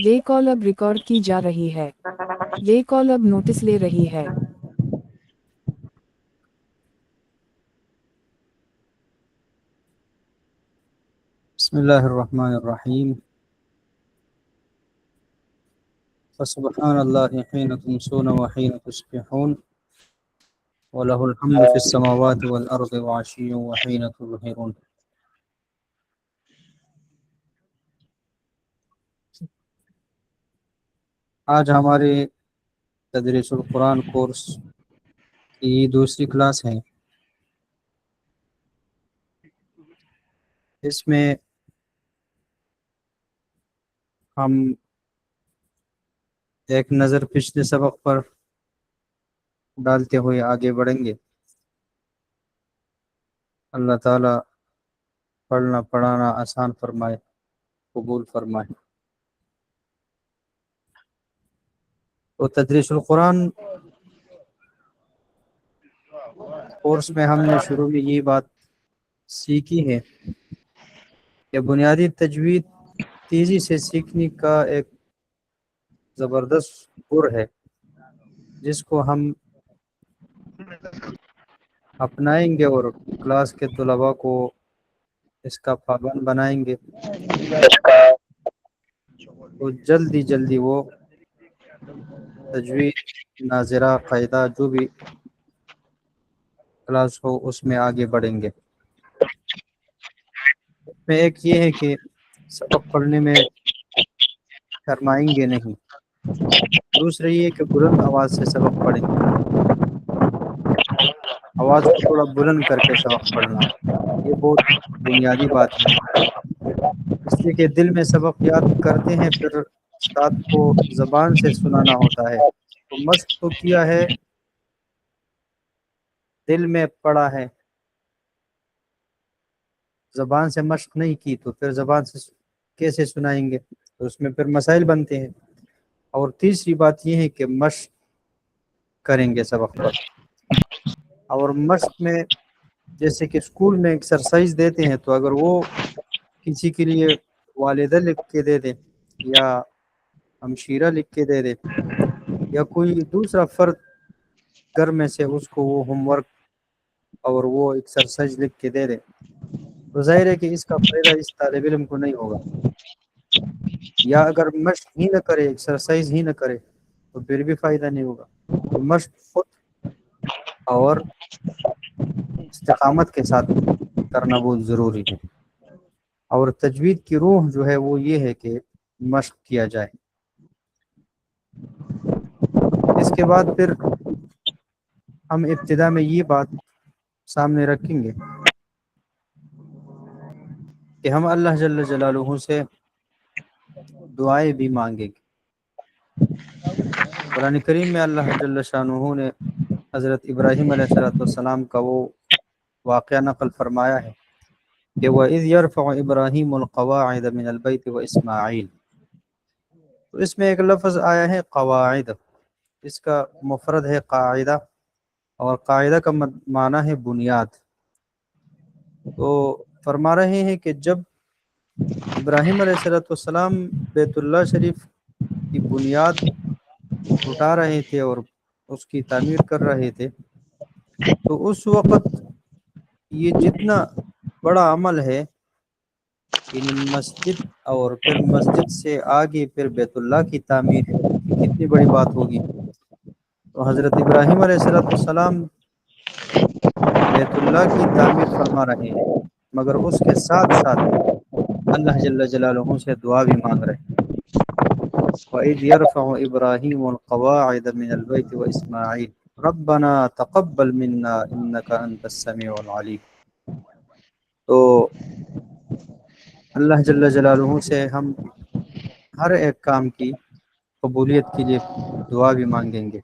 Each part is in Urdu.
یہ کال اب ریکارڈ کی جا رہی ہے۔ یہ کال اب نوٹس لے رہی ہے۔ بسم اللہ الرحمن الرحیم فسبحان اللہ حین تمسون وحین تصبحون وَلَهُ الْحَمْدُ فِي السَّمَاوَاتِ وَالْأَرْضِ وَعَشِيًّا وَحِينَ تُظْهِرُونَ۔ آج ہمارے تدریس القرآن کورس کی دوسری کلاس ہے۔ اس میں ہم ایک نظر پچھلے سبق پر ڈالتے ہوئے آگے بڑھیں گے۔ اللہ تعالیٰ پڑھنا پڑھانا آسان فرمائے، قبول فرمائے۔ تو تدریس القرآن کورس میں ہم نے شروع میں یہ بات سیکھی ہے کہ بنیادی تجوید تیزی سے سیکھنے کا ایک زبردست گر ہے، جس کو ہم اپنائیں گے اور کلاس کے طلباء کو اس کا پابند بنائیں گے تو جلدی وہ تجوید ناظرہ قاعدہ جو بھی کلاس ہو اس میں آگے بڑھیں گے۔ اس میں ایک یہ ہے کہ سبق پڑھنے میں شرمائیں گے نہیں، دوسرا یہ کہ بلند آواز سے سبق پڑھیں گے، آواز کو تھوڑا بلند کر کے سبق پڑھنا، یہ بہت بنیادی بات ہے، اس لیے کہ دل میں سبق یاد کرتے ہیں پھر استاد کو زبان سے سنانا ہوتا ہے، تو مشق تو کیا ہے، دل میں پڑا ہے، زبان سے مشق نہیں کی تو پھر زبان سے کیسے سنائیں گے، تو اس میں پھر مسائل بنتے ہیں۔ اور تیسری بات یہ ہے کہ مشق کریں گے سبق پر، اور مشق میں جیسے کہ اسکول میں ایکسرسائز دیتے ہیں تو اگر وہ کسی کے لیے والدہ لکھ کے دے دے یا ہمشیرہ لکھ کے دے دے یا کوئی دوسرا فرد گھر میں سے اس کو وہ ہوم ورک اور وہ ایکسرسائز لکھ کے دے دے تو ظاہر ہے کہ اس کا فائدہ اس طالب علم کو نہیں ہوگا، یا اگر مشق ہی نہ کرے، ایکسرسائز ہی نہ کرے تو پھر بھی فائدہ نہیں ہوگا۔ تو مشق خود اور استقامت کے ساتھ کرنا بہت ضروری ہے، اور تجوید کی روح جو ہے وہ یہ ہے کہ مشق کیا جائے۔ اس کے بعد پھر ہم ابتدا میں یہ بات سامنے رکھیں گے کہ ہم اللہ جل جلالہ سے دعائیں بھی مانگیں گے۔ قرآن کریم میں اللہ جل شانہ نے حضرت ابراہیم علیہ السلام کا وہ واقعہ نقل فرمایا ہے کہ وَإِذْ يَرْفَعُ إِبْرَاهِيمُ الْقَوَاعِدَ مِنَ الْبَيْتِ وَإِسْمَاعِيلُ، تو اس میں ایک لفظ آیا ہے قواعد، اس کا مفرد ہے قاعدہ، اور قاعدہ کا معنی ہے بنیاد۔ تو فرما رہے ہیں کہ جب ابراہیم علیہ السلام بیت اللہ شریف کی بنیاد اٹھا رہے تھے اور اس کی تعمیر کر رہے تھے تو اس وقت یہ جتنا بڑا عمل ہے، یعنی مسجد اور پھر مسجد سے آگے پھر بیت اللہ کی تعمیر ہے، یہ کتنی بڑی بات ہوگی۔ تو حضرت ابراہیم علیہ السلام بیت اللہ کی تعمیر فرما رہے ہیں، مگر اس کے ساتھ ساتھ اللہ جل جلالہ سے دعا بھی مانگ رہے ہیں۔ وَإِذْ يَرْفَعُ إِبْرَاهِيمُ الْقَوَاعِدَ مِنَ الْبَيْتِ وَإِسْمَاعِيلُ رَبَّنَا تَقَبَّلْ مِنَّا إِنَّكَ أَنْتَ السَّمِيعُ الْعَلِيمُ۔ تو اللہ جل جلالہ سے ہم ہر ایک کام کی قبولیت کے لیے دعا بھی مانگیں گے،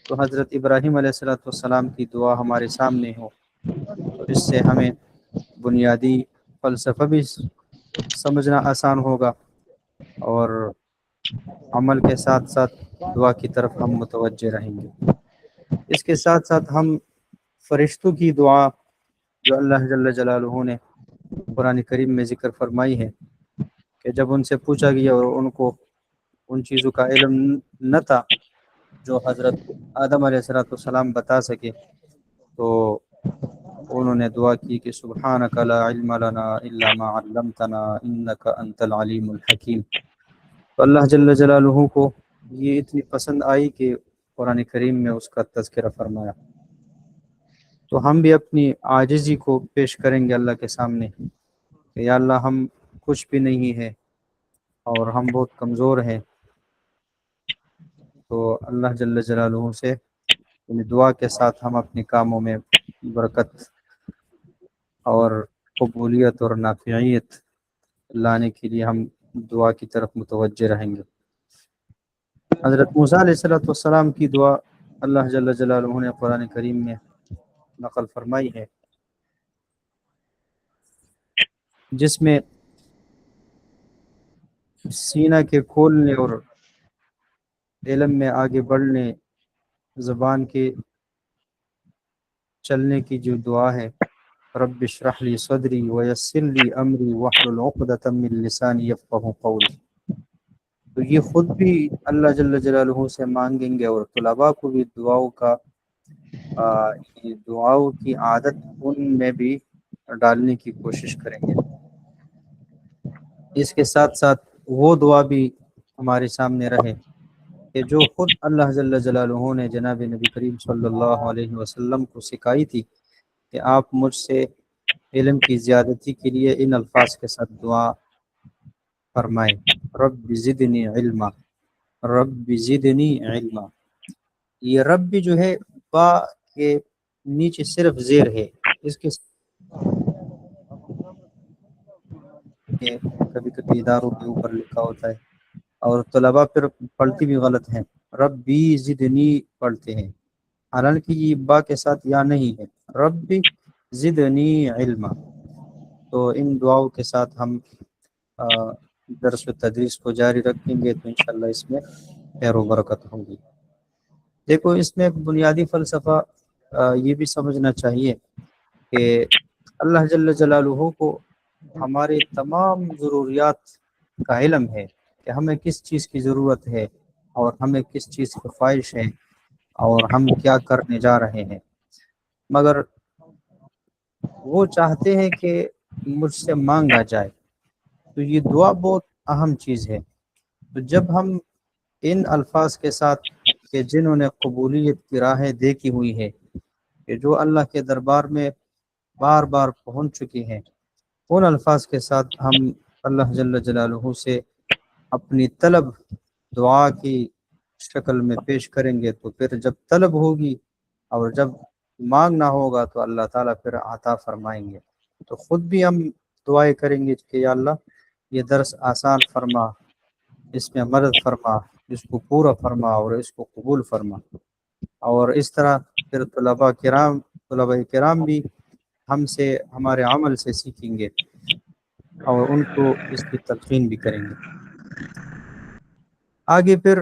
تو حضرت ابراہیم علیہ السلام کی دعا ہمارے سامنے ہو تو اس سے ہمیں بنیادی فلسفہ بھی سمجھنا آسان ہوگا، اور عمل کے ساتھ ساتھ دعا کی طرف ہم متوجہ رہیں گے۔ اس کے ساتھ ساتھ ہم فرشتوں کی دعا جو اللہ جل جلالہ نے قرآن کریم میں ذکر فرمائی ہے کہ جب ان سے پوچھا گیا اور ان کو ان چیزوں کا علم نہ تھا جو حضرت آدم علیہ السلام بتا سکے، تو انہوں نے دعا کی کہ سبحانک لا علم لنا الا ما علمتنا انک انت العلیم الحکیم۔ تو اللہ جل جلالہ کو یہ اتنی پسند آئی کہ قرآن کریم میں اس کا تذکرہ فرمایا۔ تو ہم بھی اپنی عاجزی کو پیش کریں گے اللہ کے سامنے کہ یا اللہ ہم کچھ بھی نہیں ہے اور ہم بہت کمزور ہیں، تو اللہ جل جلالہ سے یعنی دعا کے ساتھ ہم اپنے کاموں میں برکت اور قبولیت اور نافعیت لانے کے لیے ہم دعا کی طرف متوجہ رہیں گے۔ حضرت موسیٰ علیہ السلام کی دعا اللہ جل جلالہ نے قرآن کریم میں نقل فرمائی ہے، جس میں سینہ کے کھولنے اور علم میں آگے بڑھنے، زبان کے چلنے کی جو دعا ہے، رب اشرح لی صدری ویسر لی امری واحلل عقدۃ من لسانی یفقہوا قولی، تو یہ خود بھی اللہ جل جلالہ سے مانگیں گے اور طلباء کو بھی یہ دعاؤں کی عادت ان میں بھی ڈالنے کی کوشش کریں گے۔ اس کے ساتھ ساتھ وہ دعا بھی ہمارے سامنے رہے کہ جو خود اللہ جل جلالہ نے جناب نبی کریم صلی اللہ علیہ وسلم کو سکھائی تھی کہ آپ مجھ سے علم کی زیادتی کے لیے ان الفاظ کے ساتھ دعا فرمائیں، رب زدنی علما، رب زدنی علما۔ یہ رب بھی جو ہے با کے نیچے صرف زیر ہے، اس کے کبھی کبھی اداروں کے اوپر لکھا ہوتا ہے اور طلباء پھر پڑھتی بھی غلط ہیں، ربی زدنی پڑھتے ہیں، حالانکہ یہ با کے ساتھ یا نہیں ہے، ربی زدنی علما۔ تو ان دعاؤں کے ساتھ ہم درس و تدریس کو جاری رکھیں گے تو انشاءاللہ اس میں خیر و برکت ہوگی۔ دیکھو اس میں ایک بنیادی فلسفہ یہ بھی سمجھنا چاہیے کہ اللہ جل جلالہ کو ہمارے تمام ضروریات کا علم ہے کہ ہمیں کس چیز کی ضرورت ہے اور ہمیں کس چیز کی خواہش ہے اور ہم کیا کرنے جا رہے ہیں، مگر وہ چاہتے ہیں کہ مجھ سے مانگا جائے، تو یہ دعا بہت اہم چیز ہے۔ تو جب ہم ان الفاظ کے ساتھ کہ جنہوں نے قبولیت کی راہیں دیکھی ہوئی ہے، کہ جو اللہ کے دربار میں بار بار پہنچ چکی ہیں، ان الفاظ کے ساتھ ہم اللہ جل جلالہ سے اپنی طلب دعا کی شکل میں پیش کریں گے، تو پھر جب طلب ہوگی اور جب مانگنا ہوگا تو اللہ تعالیٰ پھر عطا فرمائیں گے۔ تو خود بھی ہم دعائیں کریں گے کہ یا اللہ یہ درس آسان فرما، اس میں مدد فرما، اس کو پورا فرما اور اس کو قبول فرما، اور اس طرح پھر طلباء کرام بھی ہم سے ہمارے عمل سے سیکھیں گے اور ان کو اس کی تلقین بھی کریں گے۔ آگے پھر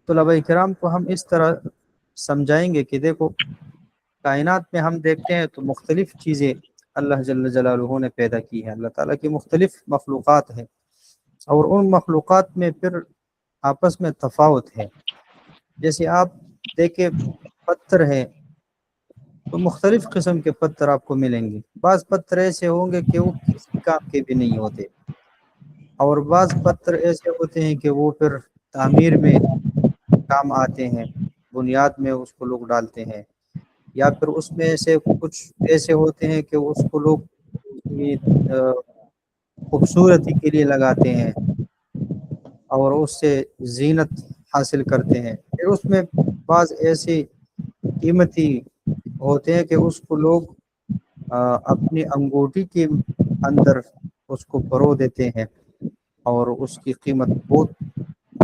طلباء کرام کو ہم اس طرح سمجھائیں گے کہ دیکھو کائنات میں ہم دیکھتے ہیں تو مختلف چیزیں اللہ جل جلالہ نے پیدا کی ہیں، اللہ تعالیٰ کی مختلف مخلوقات ہیں، اور ان مخلوقات میں پھر آپس میں تفاوت ہے۔ جیسے آپ دیکھیں پتھر ہے تو مختلف قسم کے پتھر آپ کو ملیں گے، بعض پتھر ایسے ہوں گے کہ وہ کسی کام کے بھی نہیں ہوتے، اور بعض پتھر ایسے ہوتے ہیں کہ وہ پھر تعمیر میں کام آتے ہیں، بنیاد میں اس کو لوگ ڈالتے ہیں، یا پھر اس میں سے کچھ ایسے ہوتے ہیں کہ اس کو لوگ خوبصورتی کے لیے لگاتے ہیں اور اس سے زینت حاصل کرتے ہیں، پھر اس میں بعض ایسی قیمتی ہوتے ہیں کہ اس کو لوگ اپنی انگوٹھی کے اندر اس کو پرو دیتے ہیں اور اس کی قیمت بہت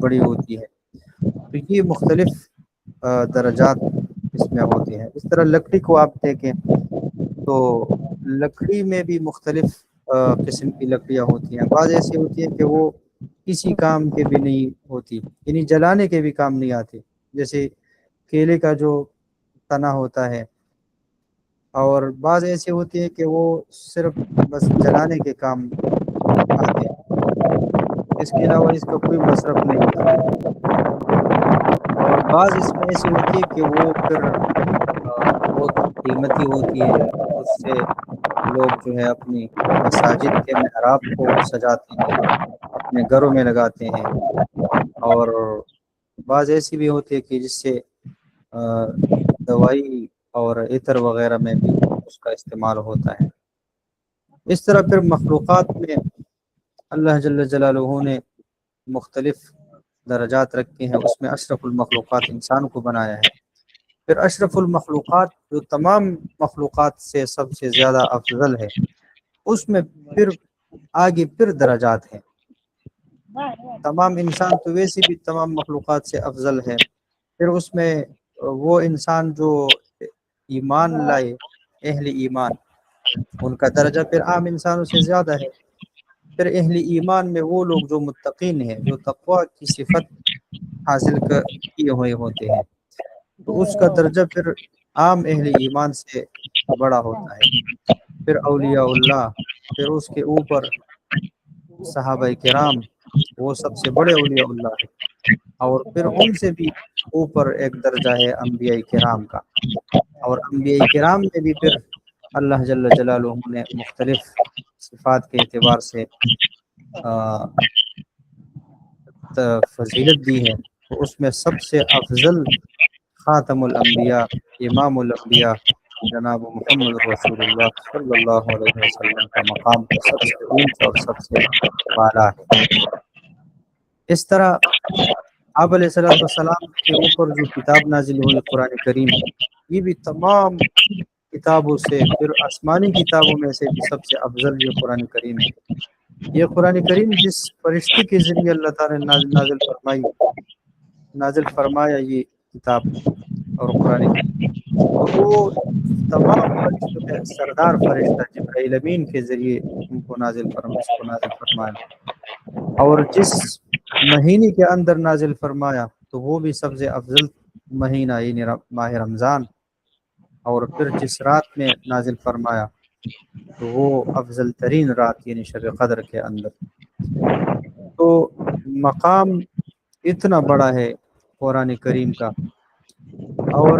بڑی ہوتی ہے۔ تو یہ مختلف درجات اس میں ہوتے ہیں۔ اس طرح لکڑی کو آپ دیکھیں تو لکڑی میں بھی مختلف قسم کی لکڑیاں ہوتی ہیں، بعض ایسی ہوتی ہیں کہ وہ کسی کام کے بھی نہیں ہوتی، یعنی جلانے کے بھی کام نہیں آتے، جیسے کیلے کا جو تنا ہوتا ہے اور بعض ایسی ہوتی ہے کہ وہ صرف بس جلانے کے کام آتے ہیں، اس کے علاوہ اس کا کوئی مصرف نہیں ہوتا۔ اور بعض اس میں ایسی ہوتی ہے کہ وہ پھر بہت قیمتی ہوتی ہے، اس سے لوگ جو ہے اپنی مساجد کے محراب کو سجاتے ہیں، اپنے گھروں میں لگاتے ہیں۔ اور بعض ایسی بھی ہوتی ہے کہ جس سے دوائی اور عطر وغیرہ میں بھی اس کا استعمال ہوتا ہے۔ اس طرح پھر مخلوقات میں اللہ جل جلالہ نے مختلف درجات رکھے ہیں، اس میں اشرف المخلوقات انسان کو بنایا ہے۔ پھر اشرف المخلوقات جو تمام مخلوقات سے سب سے زیادہ افضل ہے، اس میں پھر آگے پھر درجات ہیں۔ تمام انسان تو ویسے بھی تمام مخلوقات سے افضل ہے، پھر اس میں وہ انسان جو ایمان لائے، اہل ایمان، ان کا درجہ پھر عام انسانوں سے زیادہ ہے۔ پھر اہل ایمان میں وہ لوگ جو متقین ہیں، جو تقوی کی صفت حاصل کیے ہوئے ہوتے ہیں، تو اس کا درجہ پھر عام اہل ایمان سے بڑا ہوتا ہے۔ پھر اولیاء اللہ، پھر اس کے اوپر صحابہ کرام، وہ سب سے بڑے اولیاء اللہ ہیں۔ اور پھر ان سے بھی اوپر ایک درجہ ہے انبیاء کرام کا۔ اور انبیاء کرام میں بھی پھر اللہ جل جلالہ نے مختلف صفات کے اعتبار سے فضیلت دی ہے، تو اس میں سب سے افضل خاتم الانبیاء، امام الانبیاء جناب محمد رسول اللہ صلی اللہ علیہ وسلم کا مقام سب سے اونچا اور سب سے بالا ہے۔ اس طرح آپ علیہ الصلوۃ والسلام کے اوپر جو کتاب نازل ہوئی قرآن کریم، یہ بھی تمام کتابوں سے، پھر آسمانی کتابوں میں سے بھی سب سے افضل یہ قرآن کریم ہے۔ یہ قرآن کریم جس فرشتے کے ذریعے اللہ تعالیٰ نے نازل فرمایا یہ کتاب اور قرآن کریم، تو وہ تمام فرشتوں میں سردار فرشتہ جبرائیل امین کے ذریعے ان کو اس کو نازل فرمایا۔ اور جس مہینے کے اندر نازل فرمایا تو وہ بھی سب سے افضل مہینہ یعنی ماہ رمضان، اور پھر جس رات میں نازل فرمایا تو وہ افضل ترین رات یعنی شب قدر کے اندر۔ تو مقام اتنا بڑا ہے قرآن کریم کا، اور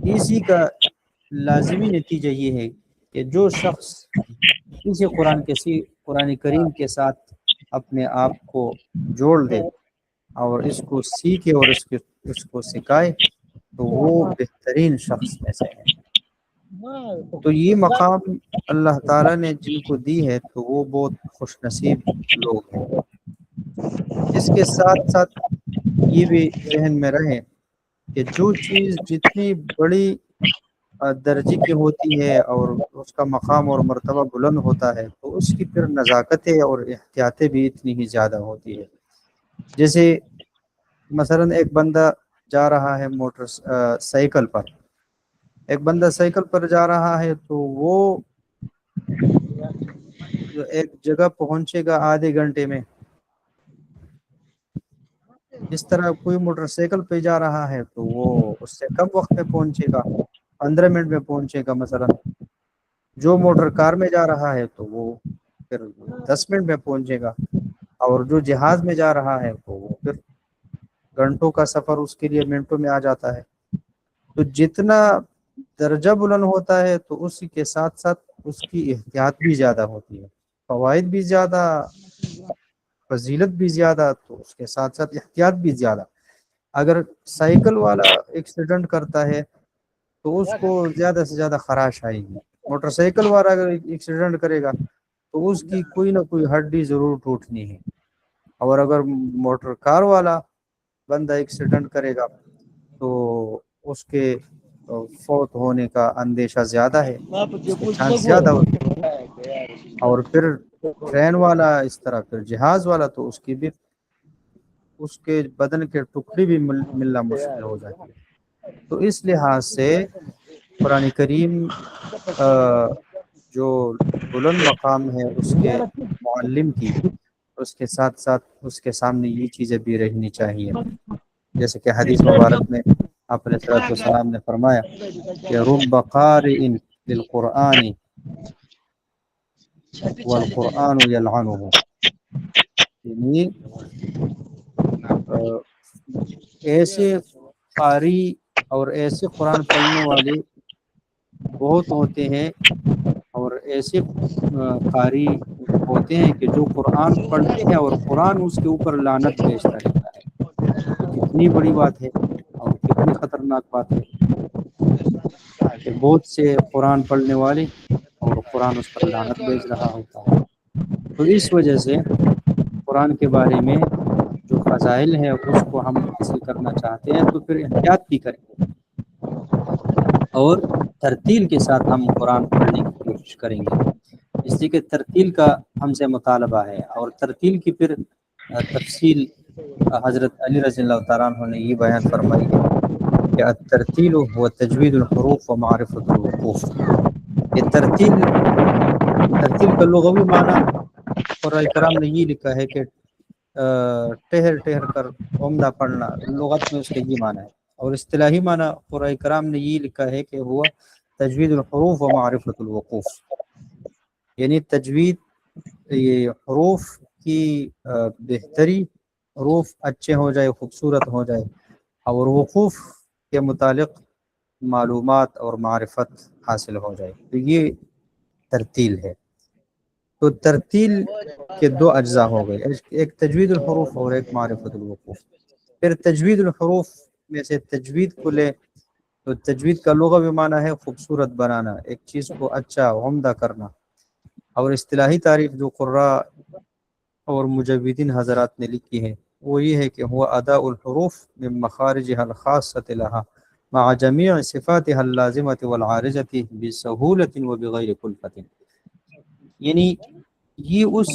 اسی کا لازمی نتیجہ یہ ہے کہ جو شخص اسی قرآن کریم کے ساتھ اپنے آپ کو جوڑ دے اور اس کو سیکھے اور اس کو سکھائے تو وہ بہترین شخص میں سے ہے۔ تو یہ مقام اللہ تعالیٰ نے جن کو دی ہے تو وہ بہت خوش نصیب لوگ ہیں۔ اس کے ساتھ ساتھ یہ بھی ذہن میں رہے کہ جو چیز جتنی بڑی درجے کی ہوتی ہے اور اس کا مقام اور مرتبہ بلند ہوتا ہے تو اس کی پھر نزاکتیں اور احتیاطیں بھی اتنی ہی زیادہ ہوتی ہے۔ جیسے مثلا ایک بندہ جا رہا ہے سائیکل پر، ایک بندہ سائیکل پر جا رہا ہے تو وہ جو ایک جگہ پہنچے گا آدھے گھنٹے میں، اس طرح کوئی موٹر سائیکل پہ جا رہا ہے تو وہ اس سے کم وقت میں پہنچے گا، 15 منٹ میں پہنچے گا مثلا۔ جو موٹر کار میں جا رہا ہے تو وہ پھر 10 منٹ میں پہنچے گا، اور جو جہاز میں جا رہا ہے تو وہ پھر گھنٹوں کا سفر اس کے لیے منٹوں میں آ جاتا ہے۔ تو جتنا درجہ بلند ہوتا ہے تو اسی کے ساتھ ساتھ اس کی احتیاط بھی زیادہ ہوتی ہے، فوائد بھی زیادہ، فضیلت بھی زیادہ، تو اس کے ساتھ ساتھ احتیاط بھی زیادہ۔ اگر سائیکل والا ایکسیڈنٹ کرتا ہے تو اس کو زیادہ سے زیادہ خراش آئے گی، موٹر سائیکل والا اگر ایکسیڈنٹ کرے گا تو اس کی کوئی نہ کوئی ہڈی ضرور ٹوٹنی ہے، اور اگر موٹر کار والا بندہ ایکسیڈنٹ کرے گا تو اس کے فوت ہونے کا اندیشہ زیادہ ہے، اس کے چانس زیادہ ہوتے ہیں۔ اور پھر ٹرین والا اس طرح، پھر جہاز والا تو اس کی بھی اس کے بدن کے ٹکڑے بھی ملنا مشکل ہو جاتی ہے۔ تو اس لحاظ سے قرآن کریم جو بلند مقام ہے اس کے معلم کی، اس کے ساتھ ساتھ اس کے سامنے یہ چیزیں بھی رہنی چاہیے، جیسے کہ حدیث مبارک میں آپ علیہ الصلوۃ والسلام نے فرمایا کہ رب قارئ للقرآن والقرآن يلعنه، یعنی ایسے قاری اور ایسے قرآن پڑھنے والے بہت ہوتے ہیں، اور ایسے قاری ہوتے ہیں کہ جو قرآن پڑھتے ہیں اور قرآن اس کے اوپر لعنت بھیجتا رہتا ہے۔ یہ کتنی بڑی بات ہے اور کتنی خطرناک بات ہے کہ بہت سے قرآن پڑھنے والے اور قرآن اس پر لعنت بھیج رہا ہوتا ہے۔ تو اس وجہ سے قرآن کے بارے میں جو فضائل ہے اس کو ہم حاصل کرنا چاہتے ہیں تو پھر احتیاط بھی کریں اور ترتیل کے ساتھ ہم قرآن پڑھنے کی کوشش کریں گے، اس لیے کہ ترتیل کا ہم سے مطالبہ ہے، اور ترتیل کی پھر تفصیل حضرت علی رضی اللہ تعالیٰ عنہ نے یہ بیان فرمائی ہے کہ الترتیل هو تجوید الحروف و معرفت الوقوف۔ یہ ترتیل کا لغوی معنی قرآن کرام نے یہ لکھا ہے کہ ٹہر ٹہر کر عمدہ پڑھنا، لغت میں اس کا یہ معنی ہے، اور اصطلاحی معنی قرآن کرام نے یہ لکھا ہے کہ ہوا تجوید الحروف و معرفت الوقوف، یعنی تجوید یہ حروف کی بہتری، حروف اچھے ہو جائے، خوبصورت ہو جائے، اور وقوف کے متعلق معلومات اور معرفت حاصل ہو جائے، تو یہ ترتیل ہے۔ تو ترتیل کے دو اجزاء ہو گئے، ایک تجوید الحروف اور ایک معرفت الوقوف۔ پھر تجوید الحروف میں سے تجوید کو لے تو تجوید کا لغوی معنی ہے خوبصورت بنانا، ایک چیز کو اچھا عمدہ کرنا، اور اصطلاحی تعریف جو قراء اور مجودین حضرات نے لکھی ہے وہ یہ ہے کہ ہوا اداء الحروف من مخارجها الخاصة لها مع جميع صفاتها اللازمة والعارضة بسهولة وبغیر کلفة، یعنی یہ اس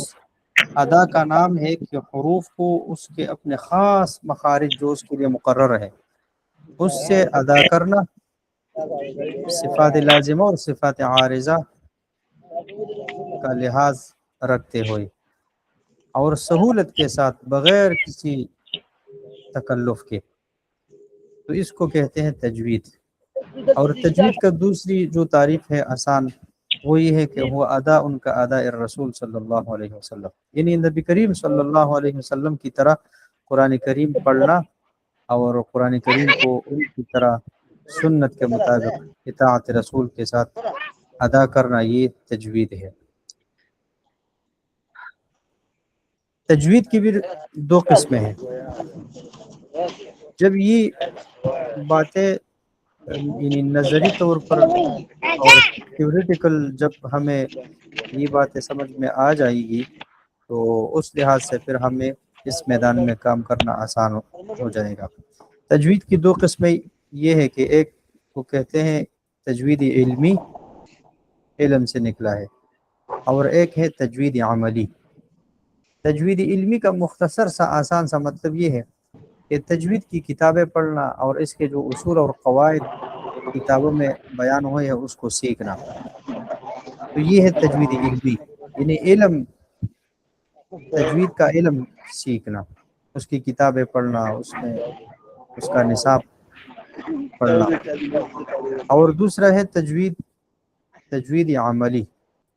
ادا کا نام ہے کہ حروف کو اس کے اپنے خاص مخارج جو اس کے لیے مقرر ہے اس سے ادا کرنا، صفات لازمہ اور صفات عارضہ کا لحاظ رکھتے ہوئے، اور سہولت کے ساتھ بغیر کسی تکلف کے، تو اس کو کہتے ہیں تجوید۔ اور تجوید کا دوسری جو تعریف ہے آسان، وہ یہ ہے کہ وہ ادا ان کا ادا الرسول صلی اللہ علیہ وسلم، یعنی نبی کریم صلی اللہ علیہ وسلم کی طرح قرآن کریم پڑھنا اور قرآن کریم کو ان کی طرح سنت کے مطابق اطاعت رسول کے ساتھ ادا کرنا، یہ تجوید ہے۔ تجوید کی بھی دو قسمیں ہیں۔ جب یہ باتیں یعنی نظری طور پر اور تھیوریٹیکل جب ہمیں یہ باتیں سمجھ میں آ جائے گی تو اس لحاظ سے پھر ہمیں اس میدان میں کام کرنا آسان ہو جائے گا۔ تجوید کی دو قسمیں یہ ہے کہ ایک کو کہتے ہیں تجوید علمی، علم سے نکلا ہے، اور ایک ہے تجوید عملی۔ تجوید علمی کا مختصر سا آسان سا مطلب یہ ہے کہ تجوید کی کتابیں پڑھنا اور اس کے جو اصول اور قواعد کتابوں میں بیان ہوئے ہیں اس کو سیکھنا، تو یہ ہے تجوید علمی، یعنی علم، تجوید کا علم سیکھنا، اس کی کتابیں پڑھنا، اس میں اس کا نصاب پڑھنا۔ اور دوسرا ہے تجوید عملی،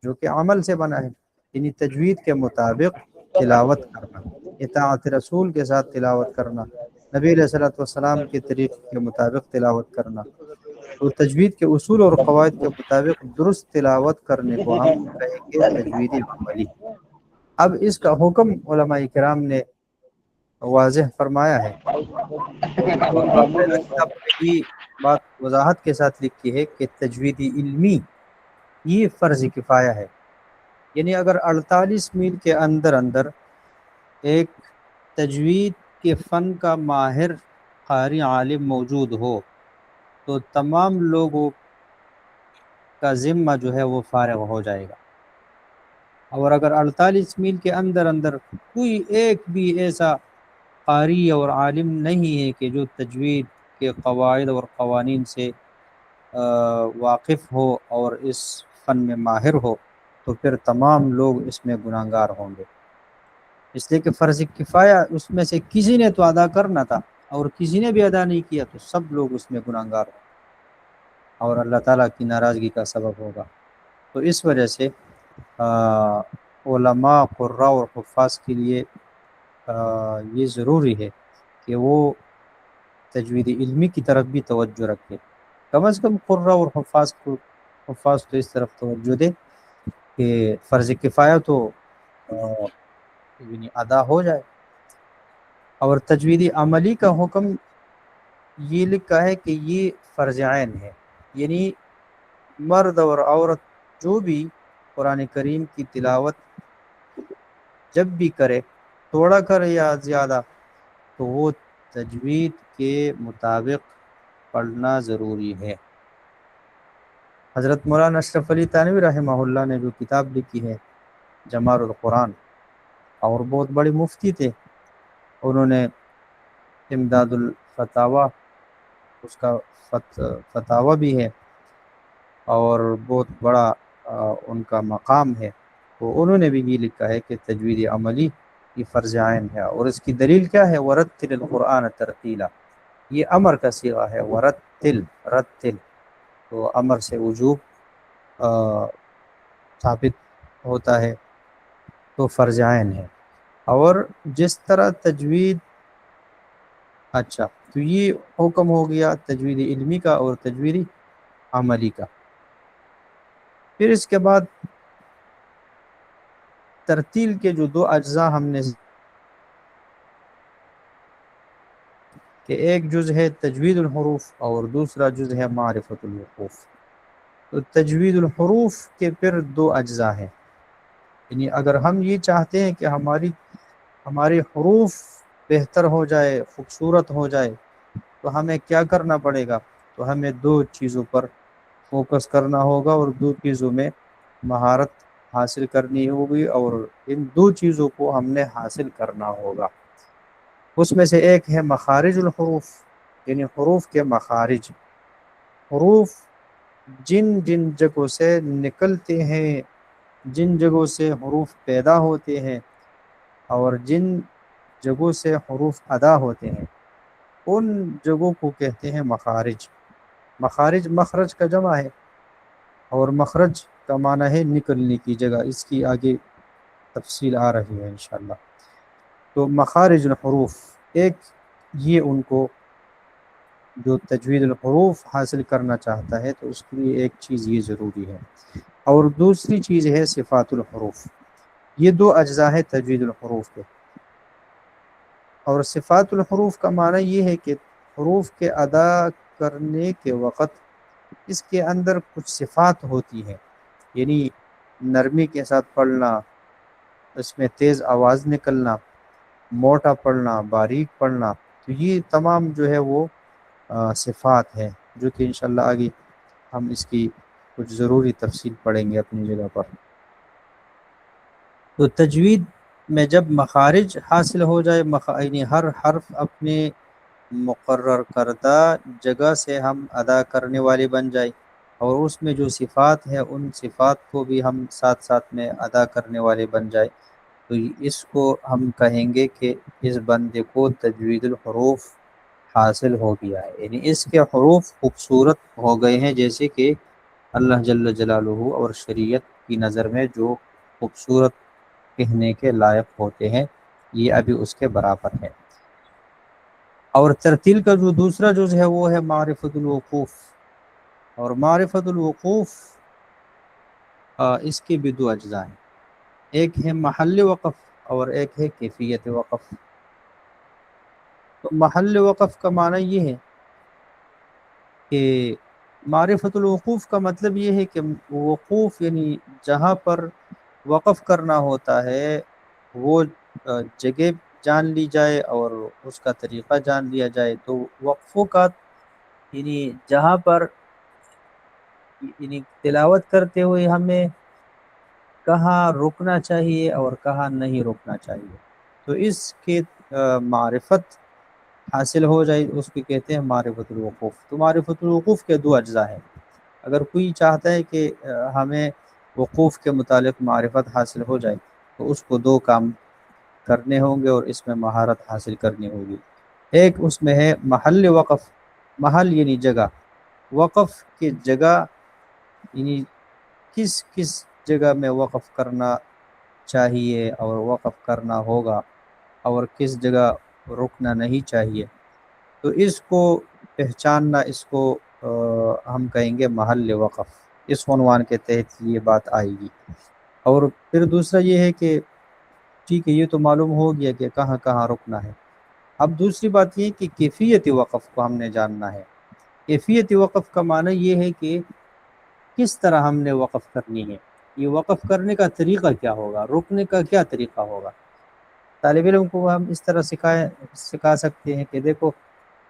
جو کہ عمل سے بنا ہے، یعنی تجوید کے مطابق تلاوت کرنا، اطاعت رسول کے ساتھ تلاوت کرنا، نبی علیہ الصلوۃ والسلام کے طریقے کے مطابق تلاوت کرنا، تو تجوید کے اصول اور قواعد کے مطابق درست تلاوت کرنے کو ہم کہیں گے تجوید عملی۔ اب اس کا حکم علماء کرام نے واضح فرمایا ہے، اور باقاعدہ کتابوں میں یہ بات وضاحت کے ساتھ لکھی ہے کہ تجوید علمی یہ فرض کفایہ ہے، یعنی اگر 48 میل کے اندر اندر ایک تجوید کے فن کا ماہر قاری عالم موجود ہو تو تمام لوگوں کا ذمہ جو ہے وہ فارغ ہو جائے گا، اور اگر 48 میل کے اندر اندر کوئی ایک بھی ایسا قاری اور عالم نہیں ہے کہ جو تجوید کے قواعد اور قوانین سے واقف ہو اور اس فن میں ماہر ہو تو پھر تمام لوگ اس میں گناہگار ہوں گے، اس لیے کہ فرض کفایہ اس میں سے کسی نے تو ادا کرنا تھا، اور کسی نے بھی ادا نہیں کیا تو سب لوگ اس میں گناہگار ہوں۔ اور اللہ تعالیٰ کی ناراضگی کا سبب ہوگا۔ تو اس وجہ سے علماء، قراء اور حفاظ کے لیے یہ ضروری ہے کہ وہ تجوید علمی کی طرف بھی توجہ رکھے۔ کم از کم قراء اور حفاظ تو اس طرف توجہ دے کہ فرض کفایہ تو یعنی ادا ہو جائے۔ اور تجوید عملی کا حکم یہ لکھا ہے کہ یہ فرض عین ہے، یعنی مرد اور عورت جو بھی قرآن کریم کی تلاوت جب بھی کرے، تھوڑا کرے یا زیادہ، تو وہ تجوید کے مطابق پڑھنا ضروری ہے۔ حضرت مولانا اشرف علی تھانوی رحمہ اللہ نے جو کتاب لکھی ہے جمال القرآن، اور بہت بڑے مفتی تھے، انہوں نے امداد الفتاوی، اس کا فتاوی بھی ہے اور بہت بڑا ان کا مقام ہے، تو انہوں نے بھی یہ لکھا ہے کہ تجوید عملی یہ فرض عین ہے۔ اور اس کی دلیل کیا ہے؟ ورتل القرآن ترتیلا، یہ امر کا صیغہ ہے، ورتل، رتل، تو امر سے وجوب ثابت ہوتا ہے، تو فرض عین ہے۔ اور جس طرح تجوید، اچھا تو یہ حکم ہو گیا تجوید علمی کا اور تجوید عملی کا۔ پھر اس کے بعد ترتیل کے جو دو اجزاء ہم نے، کہ ایک جز ہے تجوید الحروف اور دوسرا جز ہے معرفت الوقوف۔ تو تجوید الحروف کے پھر دو اجزاء ہیں، یعنی اگر ہم یہ چاہتے ہیں کہ ہماری حروف بہتر ہو جائے، خوبصورت ہو جائے، تو ہمیں کیا کرنا پڑے گا؟ تو ہمیں دو چیزوں پر فوکس کرنا ہوگا اور دو چیزوں میں مہارت حاصل کرنی ہوگی، اور ان دو چیزوں کو ہم نے حاصل کرنا ہوگا۔ اس میں سے ایک ہے مخارج الحروف، یعنی حروف کے مخارج، حروف جن جن جگہوں سے نکلتے ہیں، جن جگہوں سے حروف پیدا ہوتے ہیں اور جن جگہوں سے حروف ادا ہوتے ہیں، ان جگہوں کو کہتے ہیں مخارج۔ مخارج مخرج کا جمع ہے، اور مخرج کا معنی ہے نکلنے کی جگہ، اس کی آگے تفصیل آ رہی ہے انشاءاللہ۔ تو مخارج الحروف، ایک یہ ان کو جو تجوید الحروف حاصل کرنا چاہتا ہے تو اس کے لیے ایک چیز یہ ضروری ہے، اور دوسری چیز ہے صفات الحروف۔ یہ دو اجزاء ہیں تجوید الحروف کے۔ اور صفات الحروف کا معنی یہ ہے کہ حروف کے ادا کرنے کے وقت اس کے اندر کچھ صفات ہوتی ہیں، یعنی نرمی کے ساتھ پڑھنا، اس میں تیز آواز نکلنا، موٹا پڑھنا، باریک پڑھنا، تو یہ تمام جو ہے وہ صفات ہیں، جو کہ انشاءاللہ آگے ہم اس کی کچھ ضروری تفصیل پڑھیں گے اپنی جگہ پر۔ تو تجوید میں جب مخارج حاصل ہو جائے، یعنی ہر حرف اپنے مقرر کردہ جگہ سے ہم ادا کرنے والے بن جائے، اور اس میں جو صفات ہیں ان صفات کو بھی ہم ساتھ ساتھ میں ادا کرنے والے بن جائے، تو اس کو ہم کہیں گے کہ اس بندے کو تجوید الحروف حاصل ہو گیا ہے، یعنی اس کے حروف خوبصورت ہو گئے ہیں، جیسے کہ اللہ جل جلالہ اور شریعت کی نظر میں جو خوبصورت کہنے کے لائق ہوتے ہیں، یہ ابھی اس کے برابر ہے۔ اور ترتیل کا جو دوسرا جز ہے وہ ہے معرفت الوقوف، اور معرفت الوقوف اس کے بھی دو اجزاء ہیں، ایک ہے محل وقف اور ایک ہے کیفیت وقف۔ تو محل وقف کا معنی یہ ہے کہ معرفت الوقوف کا مطلب یہ ہے کہ وقوف یعنی جہاں پر وقف کرنا ہوتا ہے وہ جگہ جان لی جائے اور اس کا طریقہ جان لیا جائے۔ تو وقفوں کا یعنی جہاں پر یعنی تلاوت کرتے ہوئے ہمیں کہاں رکنا چاہیے اور کہاں نہیں رکنا چاہیے، تو اس کے معرفت حاصل ہو جائے، اس کو کہتے ہیں معرفت الوقوف۔ تو معرفت الوقوف کے دو اجزاء ہیں، اگر کوئی چاہتا ہے کہ ہمیں وقوف کے متعلق معرفت حاصل ہو جائے تو اس کو دو کام کرنے ہوں گے اور اس میں مہارت حاصل کرنی ہوگی۔ ایک اس میں ہے محل وقف، محل یعنی جگہ، وقف کی جگہ یعنی کس کس جگہ میں وقف کرنا چاہیے اور وقف کرنا ہوگا اور کس جگہ رکنا نہیں چاہیے، تو اس کو پہچاننا، اس کو ہم کہیں گے محل وقف، اس عنوان کے تحت یہ بات آئے گی۔ اور پھر دوسرا یہ ہے کہ ٹھیک ہے، یہ تو معلوم ہو گیا کہ کہاں کہاں رکنا ہے۔ اب دوسری بات یہ کہ کیفیت وقف کو ہم نے جاننا ہے۔ کیفیت وقف کا معنی یہ ہے کہ کس طرح ہم نے وقف کرنی ہے، یہ وقف کرنے کا طریقہ کیا ہوگا، رکنے کا کیا طریقہ ہوگا۔ طالب علم کو ہم اس طرح سکھا سکتے ہیں کہ دیکھو،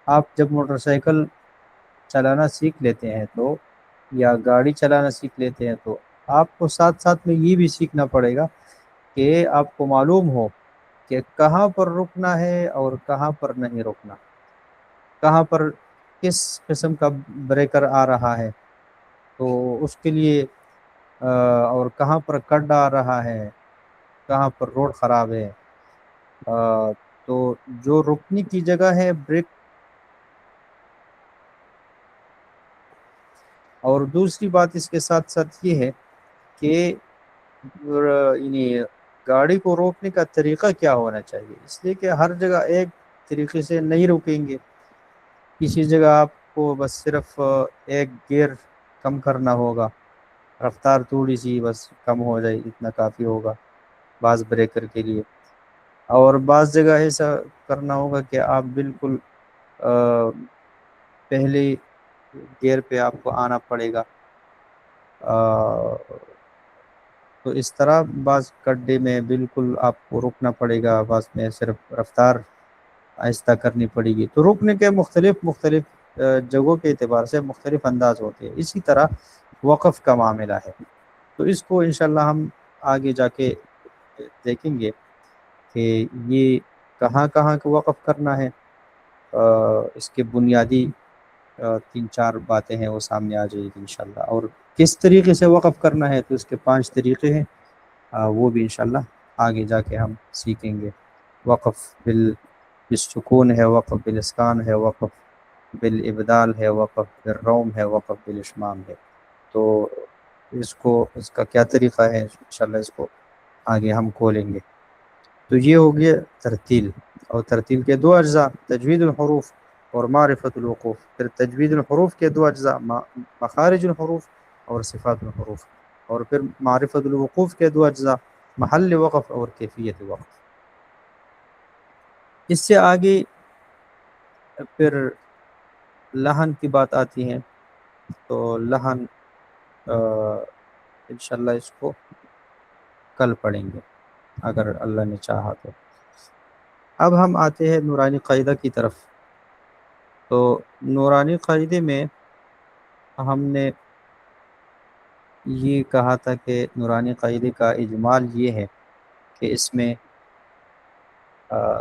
آپ جب موٹر سائیکل چلانا سیکھ لیتے ہیں تو، یا گاڑی چلانا سیکھ لیتے ہیں تو آپ کو ساتھ ساتھ میں یہ بھی سیکھنا پڑے گا کہ آپ کو معلوم ہو کہ کہاں پر رکنا ہے اور کہاں پر نہیں رکنا، کہاں پر کس قسم کا بریکر آ رہا ہے تو اس کے لیے اور کہاں پر کٹ آ رہا ہے، کہاں پر روڈ خراب ہے، تو جو رکنے کی جگہ ہے بریک۔ اور دوسری بات اس کے ساتھ ساتھ یہ ہے کہ یعنی گاڑی کو روکنے کا طریقہ کیا ہونا چاہیے، اس لیے کہ ہر جگہ ایک طریقے سے نہیں روکیں گے، کسی جگہ آپ کو بس صرف ایک گیئر کم کرنا ہوگا، رفتار تھوڑی سی بس کم ہو جائے، اتنا کافی ہوگا بعض بریکر کے لیے۔ اور بعض جگہ ایسا کرنا ہوگا کہ آپ بالکل پہلے گیئر پہ آپ کو آنا پڑے گا، تو اس طرح بعض گڈھے میں بالکل آپ کو رکنا پڑے گا، بعض میں صرف رفتار آہستہ کرنی پڑے گی۔ تو رکنے کے مختلف جگہوں کے اعتبار سے مختلف انداز ہوتے ہیں۔ اسی طرح وقف کا معاملہ ہے، تو اس کو انشاءاللہ ہم آگے جا کے دیکھیں گے کہ یہ کہاں کہاں کو وقف کرنا ہے۔ اس کے بنیادی 3-4 باتیں ہیں، وہ سامنے آ جائے گی انشاءاللہ۔ اور کس طریقے سے وقف کرنا ہے تو اس کے 5 طریقے ہیں، وہ بھی انشاءاللہ آگے جا کے ہم سیکھیں گے۔ وقف بالسکون ہے، وقف بالاسکان ہے، وقف بالابدال ہے، وقف بالروم ہے، وقف بالاشمام ہے۔ تو اس کا کیا طریقہ ہے انشاءاللہ اس کو آگے ہم کھولیں گے۔ تو یہ ہو گیا ترتیل، اور ترتیل کے 2 اجزاء، تجوید الحروف اور معرفت الوقوف۔ پھر تجوید الحروف کے 2 اجزاء، مخارج الحروف اور صفات الحروف، اور پھر معرفت الوقوف کے 2 اجزاء، محل وقف اور کیفیت وقف۔ اس سے آگے پھر لحن کی بات آتی ہے، تو لحن انشاءاللہ اس کو کل پڑھیں گے اگر اللہ نے چاہا تو۔ اب ہم آتے ہیں نورانی قاعدہ کی طرف۔ تو نورانی قاعدے میں ہم نے یہ کہا تھا کہ نورانی قاعدے کا اجمال یہ ہے کہ اس میں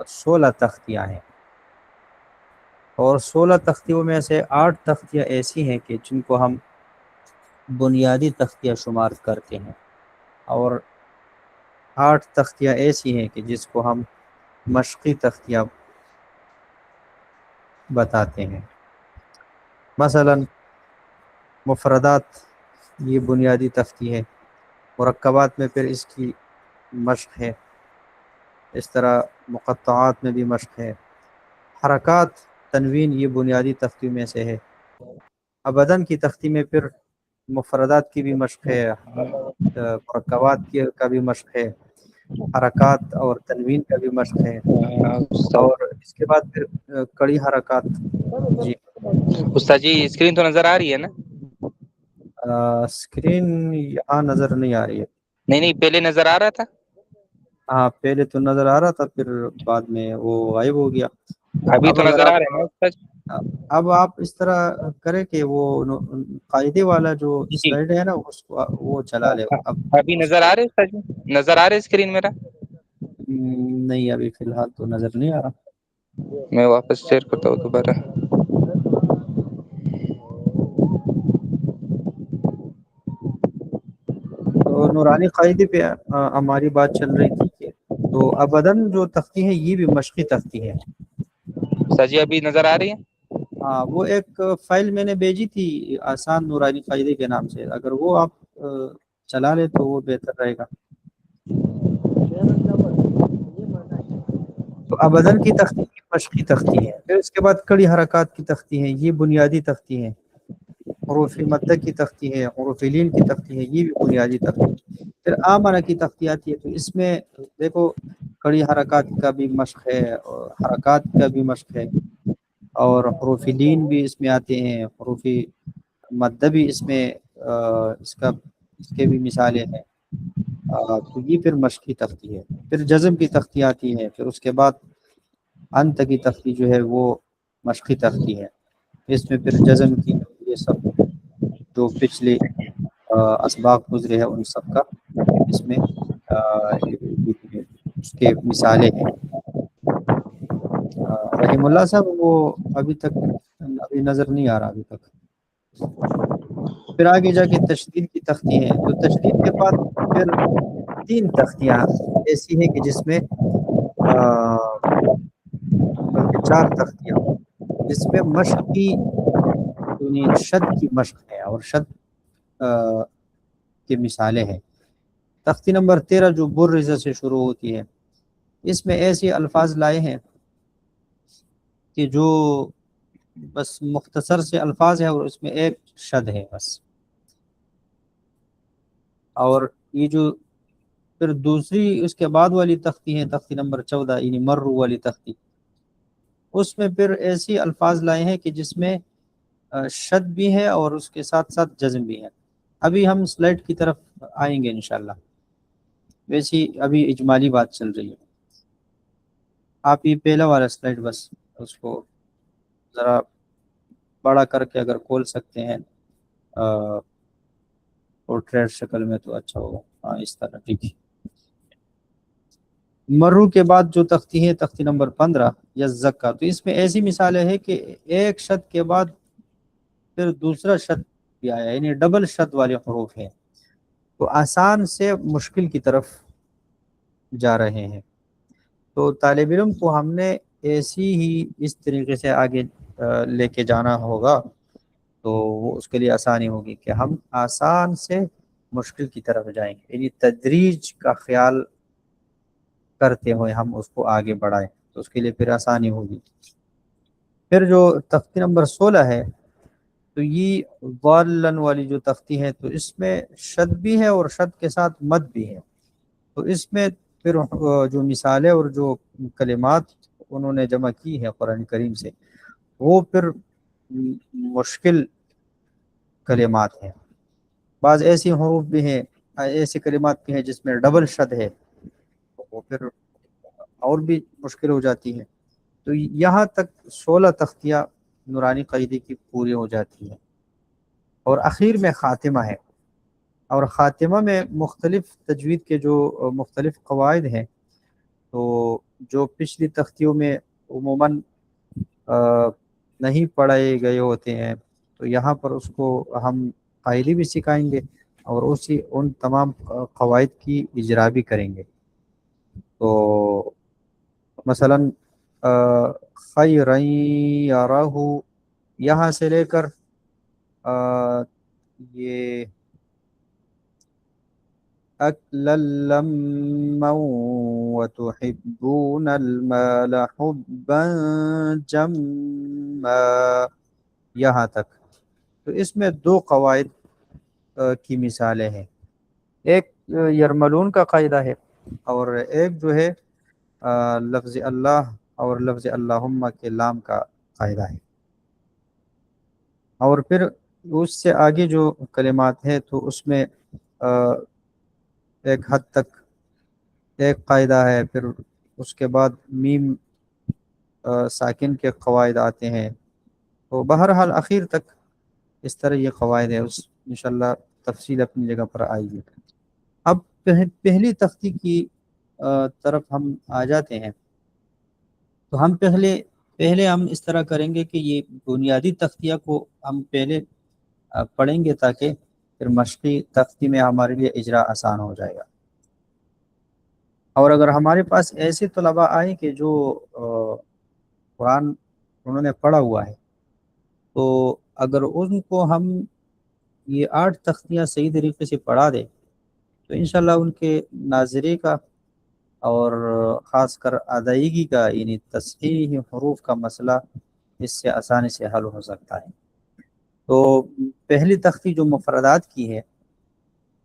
16 تختیاں ہیں، اور 16 تختیوں میں سے 8 تختیاں ایسی ہیں کہ جن کو ہم بنیادی تختیاں شمار کرتے ہیں، اور 8 تختیاں ایسی ہیں کہ جس کو ہم مشقی تختیاں بتاتے ہیں۔ مثلا مفردات یہ بنیادی تختی ہے، مرکبات میں پھر اس کی مشق ہے، اس طرح مقطعات میں بھی مشق ہے، حرکات تنوین یہ بنیادی تختی میں سے ہے، ابدن کی تختی میں پھر مفردات کی بھی مشق ہے، مرکبات کا بھی مشق ہے، حرکات اور تنوین کا بھی مشق ہے، اور اس کے بعد پھر کڑی حرکات۔ جی استاد جی اسکرین تو نظر آ رہی ہے نا؟ اسکرین یہاں نظر نہیں آ رہی ہے۔ نہیں پہلے نظر آ رہا تھا۔ ہاں پہلے تو نظر آ رہا تھا، پھر بعد میں وہ غائب ہو گیا۔ ابھی اب تو اگر نظر آ آپ رہا ہے نا استاد؟ اب آپ اس طرح کریں کہ وہ قاعدے والا جو جی سلائڈ ہے نا اس کو وہ چلا لے اب ابھی اس نظر کو۔ آ رہے استاد جی؟ نظر آ رہے اسکرین میرا؟ نہیں ابھی فی الحال تو نظر نہیں آ رہا۔ میں واپس شیئر کرتا ہوں دوبارہ۔ تو نورانی قاعدے پہ ہماری بات چل رہی تھی کہ تو ابدن جو تختی ہے یہ بھی مشقی تختی ہے۔ استاد جی ابھی نظر آ رہی ہے؟ ہاں وہ ایک فائل میں نے بھیجی تھی آسان نورانی قاعدے کے نام سے، اگر وہ آپ چلا لیں تو وہ بہتر رہے گا۔ تو ابدن کی تختی مشقی تختی ہے، پھر اس کے بعد کڑی حرکات کی تختی ہے، یہ بنیادی تختی ہے۔ حروف مدہ کی تختی ہے، حروف لین کی تختی ہے، یہ بھی بنیادی تختی ہے۔ پھر آمنہ کی تختی آتی ہے، تو اس میں دیکھو کڑی حرکات کا بھی مشق ہے اور حرکات کا بھی مشق ہے، اور حروف لین بھی اس میں آتے ہیں، حروف مدہ بھی اس میں اس کے بھی مثالیں ہیں۔ تو یہ پھر مشق کی تختی ہے۔ پھر جزم کی تختی آتی ہے، پھر اس کے بعد انت کی تختی جو ہے وہ مشقی تختی ہے۔ اس میں پھر جزم کی یہ سب جو پچھلے اسباق گزرے ہیں ان سب کا اس میں اس کے مثالیں ہیں۔ رحیم اللہ صاحب وہ ابھی نظر نہیں آ رہا ابھی تک۔ پھر آگے جا کے تشدید کی تختی ہے، تو تشدید کے بعد پھر 3 تختیاں ایسی ہیں کہ جس میں بلکہ 4 تختیاں جس میں مشق کی یعنی شد کی مشق ہے اور شد کی مثالیں ہیں۔ تختی نمبر 13 جو برزہ سے شروع ہوتی ہے، اس میں ایسے الفاظ لائے ہیں کہ جو بس مختصر سے الفاظ ہیں اور اس میں ایک شد ہے بس۔ اور یہ جو پھر دوسری اس کے بعد والی تختی ہے، تختی نمبر 14 یعنی مرو والی تختی، اس میں پھر ایسی الفاظ لائے ہیں کہ جس میں شد بھی ہے اور اس کے ساتھ ساتھ جزم بھی ہے۔ ابھی ہم سلائڈ کی طرف آئیں گے انشاءاللہ، ویسی ابھی اجمالی بات چل رہی ہے۔ آپ یہ پہلا والا سلائڈ بس اس کو ذرا بڑا کر کے اگر کھول سکتے ہیں پورٹریٹ شکل میں تو اچھا ہوگا۔ ہاں اس طرح ٹھیک ہے۔ مرو کے بعد جو تختی ہے تختی نمبر 15 یزکا، تو اس میں ایسی مثالیں ہے کہ ایک شد کے بعد پھر دوسرا شد بھی آیا، یعنی ڈبل شد والے حروف ہیں، تو آسان سے مشکل کی طرف جا رہے ہیں۔ تو طالب علم کو ہم نے ایسی ہی اس طریقے سے آگے لے کے جانا ہوگا تو وہ اس کے لیے آسانی ہوگی کہ ہم آسان سے مشکل کی طرف جائیں گے، یعنی تدریج کا خیال کرتے ہوئے ہم اس کو آگے بڑھائیں تو اس کے لیے پھر آسانی ہوگی۔ پھر جو تختی نمبر 16 ہے تو یہ ضالن والی جو تختی ہے، تو اس میں شد بھی ہے اور شد کے ساتھ مد بھی ہے، تو اس میں پھر جو مثالیں اور جو کلمات انہوں نے جمع کی ہے قرآن کریم سے وہ پھر مشکل کلمات ہیں۔ بعض ایسی حروف بھی ہیں، ایسی کلمات بھی ہیں جس میں ڈبل شد ہے، وہ پھر اور بھی مشکل ہو جاتی ہے۔ تو یہاں تک 16 تختیاں نورانی قاعدے کی پوری ہو جاتی ہیں، اور اخیر میں خاتمہ ہے، اور خاتمہ میں مختلف تجوید کے جو مختلف قواعد ہیں تو جو پچھلی تختیوں میں عموماً نہیں پڑھائے گئے ہوتے ہیں، تو یہاں پر اس کو ہم قاعدے بھی سکھائیں گے اور ان تمام قواعد کی اجرا بھی کریں گے۔ تو مثلا خیرن یارہ یہاں سے لے کر یہ اکلا لما وتحبون المال حبا جما یہاں تک، تو اس میں 2 قواعد کی مثالیں ہیں، ایک یرملون کا قاعدہ ہے اور ایک جو ہے لفظ اللہ اور لفظ اللہم کے لام کا قاعدہ ہے۔ اور پھر اس سے آگے جو کلمات ہیں تو اس میں ایک حد تک ایک قاعدہ ہے، پھر اس کے بعد میم ساکن کے قواعد آتے ہیں، تو بہرحال اخیر تک اس طرح یہ قواعد ہے، اس انشاءاللہ تفصیل اپنی جگہ پر آئے گی۔ اب پہلی تختی کی طرف ہم آ جاتے ہیں، تو ہم پہلے ہم اس طرح کریں گے کہ یہ بنیادی تختیہ کو ہم پہلے پڑھیں گے تاکہ پھر مشقی تختی میں ہمارے لیے اجرا آسان ہو جائے گا۔ اور اگر ہمارے پاس ایسے طلباء آئیں کہ جو قرآن انہوں نے پڑھا ہوا ہے تو اگر ان کو ہم یہ 8 تختیاں صحیح طریقے سے پڑھا دیں تو انشاءاللہ ان کے ناظرے کا اور خاص کر ادائیگی کا یعنی تصحیح حروف کا مسئلہ اس سے آسانی سے حل ہو سکتا ہے۔ تو پہلی تختی جو مفردات کی ہے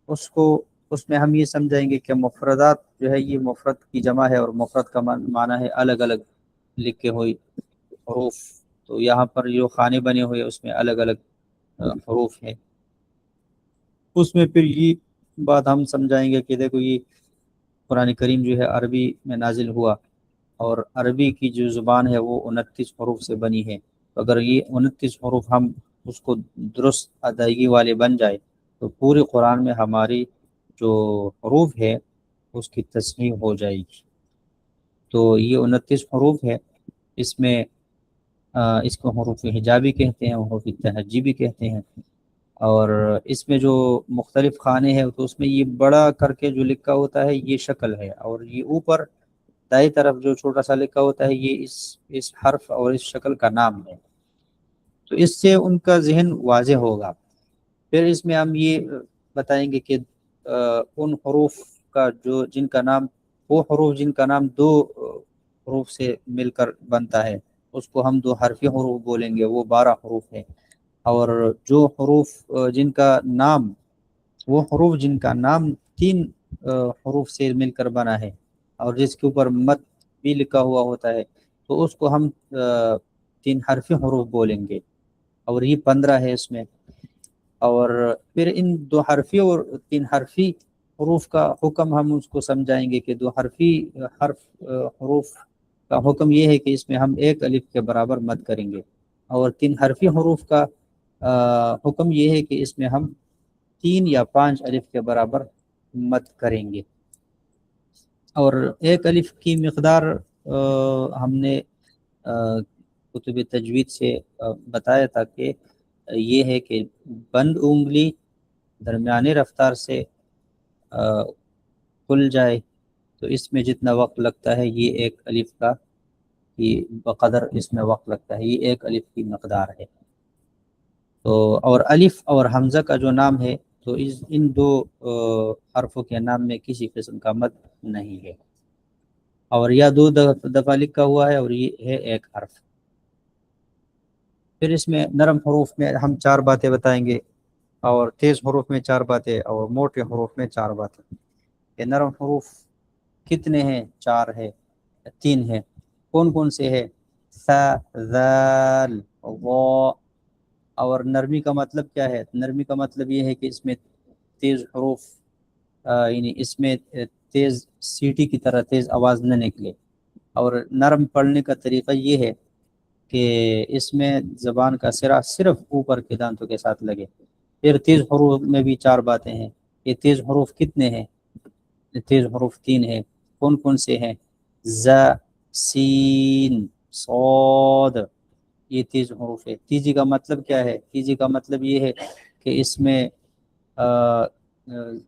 اس میں ہم یہ سمجھائیں گے کہ مفردات جو ہے یہ مفرد کی جمع ہے، اور مفرد کا معنی ہے الگ الگ لکھے ہوئے حروف۔ تو یہاں پر جو خانے بنے ہوئے اس میں الگ الگ حروف ہیں۔ اس میں پھر یہ بات ہم سمجھائیں گے کہ دیکھو یہ قرآن کریم جو ہے عربی میں نازل ہوا، اور عربی کی جو زبان ہے وہ 29 حروف سے بنی ہے۔ تو اگر یہ 29 حروف ہم اس کو درست ادائیگی والے بن جائے تو پورے قرآن میں ہماری جو حروف ہے اس کی تصحیح ہو جائے گی۔ تو یہ 29 حروف ہے، اس میں اس کو حروف حجابی کہتے ہیں، حروف تہجی بھی کہتے ہیں۔ اور اس میں جو مختلف خانے ہیں تو اس میں یہ بڑا کر کے جو لکھا ہوتا ہے یہ شکل ہے، اور یہ اوپر دائیں طرف جو چھوٹا سا لکھا ہوتا ہے یہ اس حرف اور اس شکل کا نام ہے۔ تو اس سے ان کا ذہن واضح ہوگا۔ پھر اس میں ہم یہ بتائیں گے کہ ان حروف کا جن کا نام وہ حروف جن کا نام 2 حروف سے مل کر بنتا ہے اس کو ہم 2 حرفی حروف بولیں گے، وہ 12 حروف ہیں۔ اور جو حروف جن کا نام وہ حروف جن کا نام 3 حروف سے مل کر بنا ہے اور جس کے اوپر مد بھی لکھا ہوا ہوتا ہے تو اس کو ہم 3 حرفی حروف بولیں گے، اور یہ 15 ہے اس میں۔ اور پھر ان 2 حرفی اور 3 حرفی حروف کا حکم ہم اس کو سمجھائیں گے کہ 2 حرفی حروف کا حکم یہ ہے کہ اس میں ہم 1 الف کے برابر مد کریں گے، اور 3 حرفی حروف کا حکم یہ ہے کہ اس میں ہم 3 یا 5 الف کے برابر مد کریں گے۔ اور 1 الف کی مقدار ہم نے کتب تجوید سے بتایا تھا کہ یہ ہے کہ بند انگلی درمیانی رفتار سے کھل جائے تو اس میں جتنا وقت لگتا ہے یہ 1 الف کا یہ بقدر اس میں وقت لگتا ہے، یہ 1 الف کی مقدار ہے۔ تو اور الف اور حمزہ کا جو نام ہے تو ان 2 حرفوں کے نام میں کسی قسم کا مد نہیں ہے، اور یا 2 دفعہ لکھا ہوا ہے اور یہ ہے 1 حرف۔ پھر اس میں نرم حروف میں ہم 4 باتیں بتائیں گے، اور تیز حروف میں 4 باتیں، اور موٹے حروف میں 4 باتیں۔ یہ نرم حروف کتنے ہیں؟ 4 ہے، 3 ہے۔ کون کون سے ہے؟ ث، ذال، ضا۔ اور نرمی کا مطلب کیا ہے؟ نرمی کا مطلب یہ ہے کہ اس میں تیز حروف یعنی اس میں تیز سیٹی کی طرح تیز آواز نہ نکلے۔ اور نرم پڑھنے کا طریقہ یہ ہے کہ اس میں زبان کا سرا صرف اوپر کے دانتوں کے ساتھ لگے۔ پھر تیز حروف میں بھی 4 باتیں ہیں۔ یہ تیز حروف کتنے ہیں؟ تیز حروف 3 ہیں۔ کون کون سے ہیں؟ ز، سین، صاد، یہ تیز حروف ہے۔ تیزی کا مطلب کیا ہے؟ تیزی کا مطلب یہ ہے کہ اس میں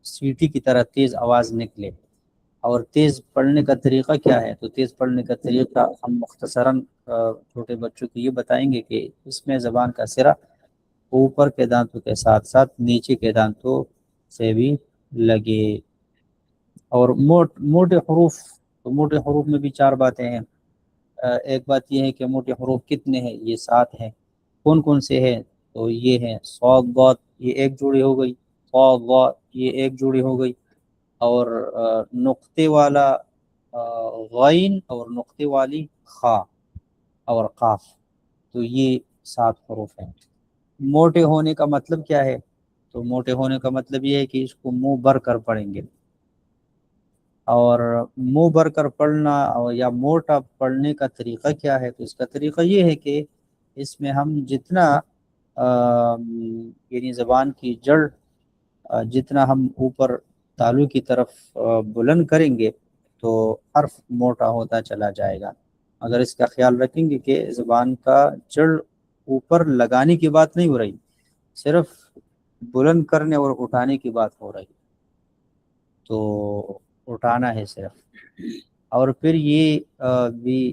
سیٹی کی طرح تیز آواز نکلے۔ اور تیز پڑھنے کا طریقہ کیا ہے؟ تو تیز پڑھنے کا طریقہ ہم مختصراً چھوٹے بچوں کو یہ بتائیں گے کہ اس میں زبان کا سرا اوپر کے دانتوں کے ساتھ ساتھ نیچے کے دانتوں سے بھی لگے۔ اور موٹے حروف، تو موٹے حروف میں بھی 4 باتیں ہیں۔ ایک بات یہ ہے کہ موٹے حروف کتنے ہیں؟ یہ 7 ہیں۔ کون کون سے ہیں؟ تو یہ ہیں صاد، ضاد، یہ 1 جوڑی ہو گئی، صاد، ضاد، یہ 1 جوڑی ہو گئی، اور نقطے والا غین اور نقطے والی خا اور قاف، تو یہ 7 حروف ہیں۔ موٹے ہونے کا مطلب کیا ہے؟ تو موٹے ہونے کا مطلب یہ ہے کہ اس کو منہ بھر کر پڑھیں گے۔ اور منہ بھر کر پڑھنا یا موٹا پڑھنے کا طریقہ کیا ہے؟ تو اس کا طریقہ یہ ہے کہ اس میں ہم جتنا یعنی زبان کی جڑ جتنا ہم اوپر تالو کی طرف بلند کریں گے تو حرف موٹا ہوتا چلا جائے گا۔ اگر اس کا خیال رکھیں گے کہ زبان کا جڑ اوپر لگانے کی بات نہیں ہو رہی، صرف بلند کرنے اور اٹھانے کی بات ہو رہی، تو اٹھانا ہے صرف۔ اور پھر یہ بھی